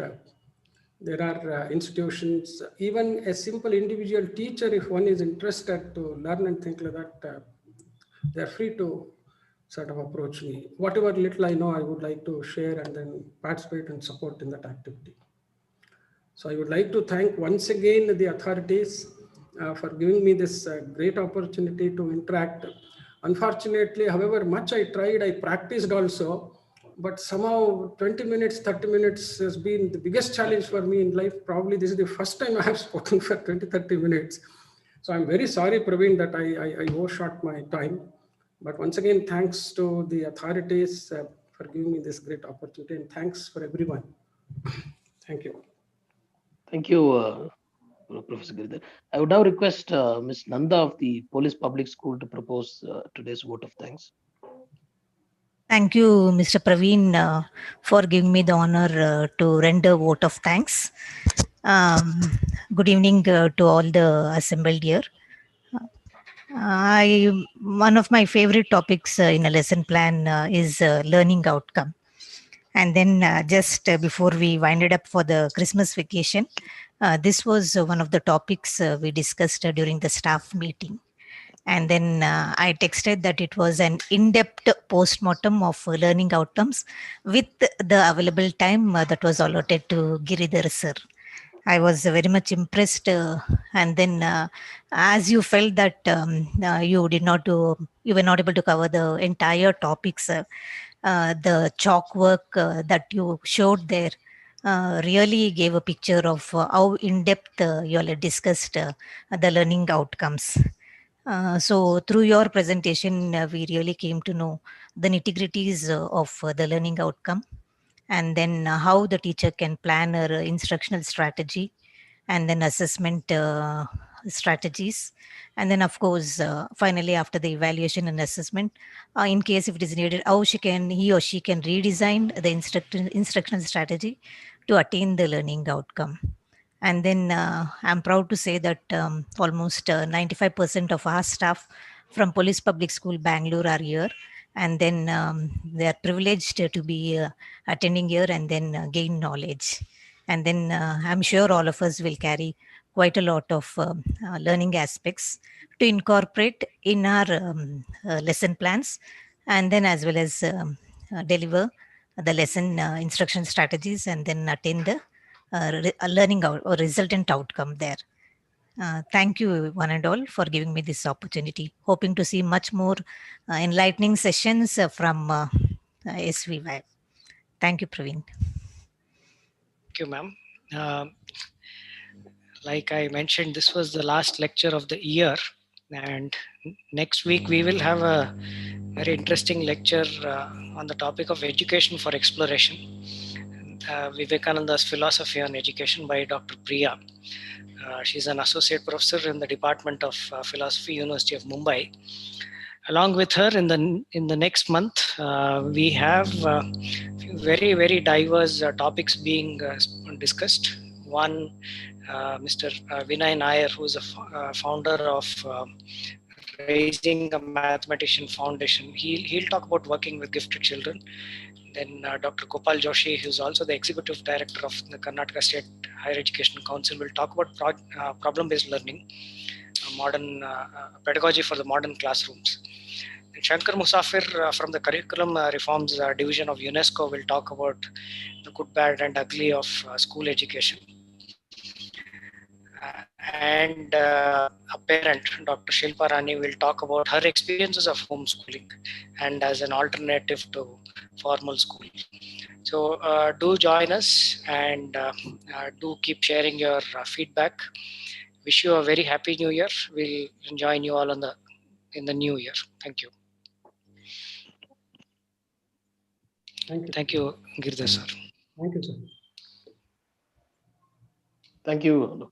there are institutions, even a simple individual teacher, if one is interested to learn and think like that, they're free to sort of approach me. Whatever little I know, I would like to share and then participate and support in that activity. So I would like to thank once again the authorities for giving me this great opportunity to interact. Unfortunately, however much I tried, I practiced also, but somehow 20 minutes, 30 minutes has been the biggest challenge for me in life. Probably this is the first time I have spoken for 20, 30 minutes. So I'm very sorry, Praveen, that I overshot my time. But once again, thanks to the authorities for giving me this great opportunity, and thanks for everyone. Thank you. Thank you, Professor Giridhar. I would now request Ms. Nanda of the Police Public School to propose today's vote of thanks. Thank you, Mr. Praveen, for giving me the honor to render vote of thanks. Good evening to all the assembled here. One of my favorite topics in a lesson plan is learning outcome. And then just before we winded up for the Christmas vacation, this was one of the topics we discussed during the staff meeting. And then I texted that it was an in-depth post-mortem of learning outcomes with the available time that was allotted to Giridhar sir. I was very much impressed. And then as you felt that you were not able to cover the entire topics, the chalk work that you showed there really gave a picture of how in-depth you all had discussed the learning outcomes. So through your presentation, we really came to know the nitty-gritties of the learning outcome, and then how the teacher can plan her instructional strategy, and then assessment strategies, and then of course finally after the evaluation and assessment, in case if it is needed, how he or she can redesign the instructional strategy to attain the learning outcome. And then I'm proud to say that almost 95% of our staff from Police Public School Bangalore are here, and then they are privileged to be attending here and then gain knowledge. And then I'm sure all of us will carry quite a lot of learning aspects to incorporate in our lesson plans, and then as well as deliver the lesson instruction strategies, and then attain the learning or resultant outcome there. Thank you, one and all, for giving me this opportunity. Hoping to see much more enlightening sessions from SVY. Thank you, Praveen. Thank you, ma'am. Like I mentioned, this was the last lecture of the year, and next week we will have a very interesting lecture on the topic of education for exploration, Vivekananda's philosophy on education by Dr. Priya. She's an associate professor in the Department of Philosophy, University of Mumbai. Along with her, in the next month, we have very diverse topics being discussed. One, Mr. Vinay Nair, who is a founder of Raising a Mathematician Foundation. He'll talk about working with gifted children. Then Dr. Gopal Joshi, who's also the executive director of the Karnataka State Higher Education Council, will talk about problem-based learning, modern pedagogy for the modern classrooms. And Shankar Musafir from the Curriculum Reforms Division of UNESCO will talk about the good, bad, and ugly of school education. And a parent, Dr. Shilpa Rani, will talk about her experiences of homeschooling and as an alternative to formal school. So do join us, and do keep sharing your feedback. Wish you a very happy New Year. We'll join you all in the new year. Thank you. Thank you. Thank you, Giridhar sir. Thank you, sir. Thank you, Dr.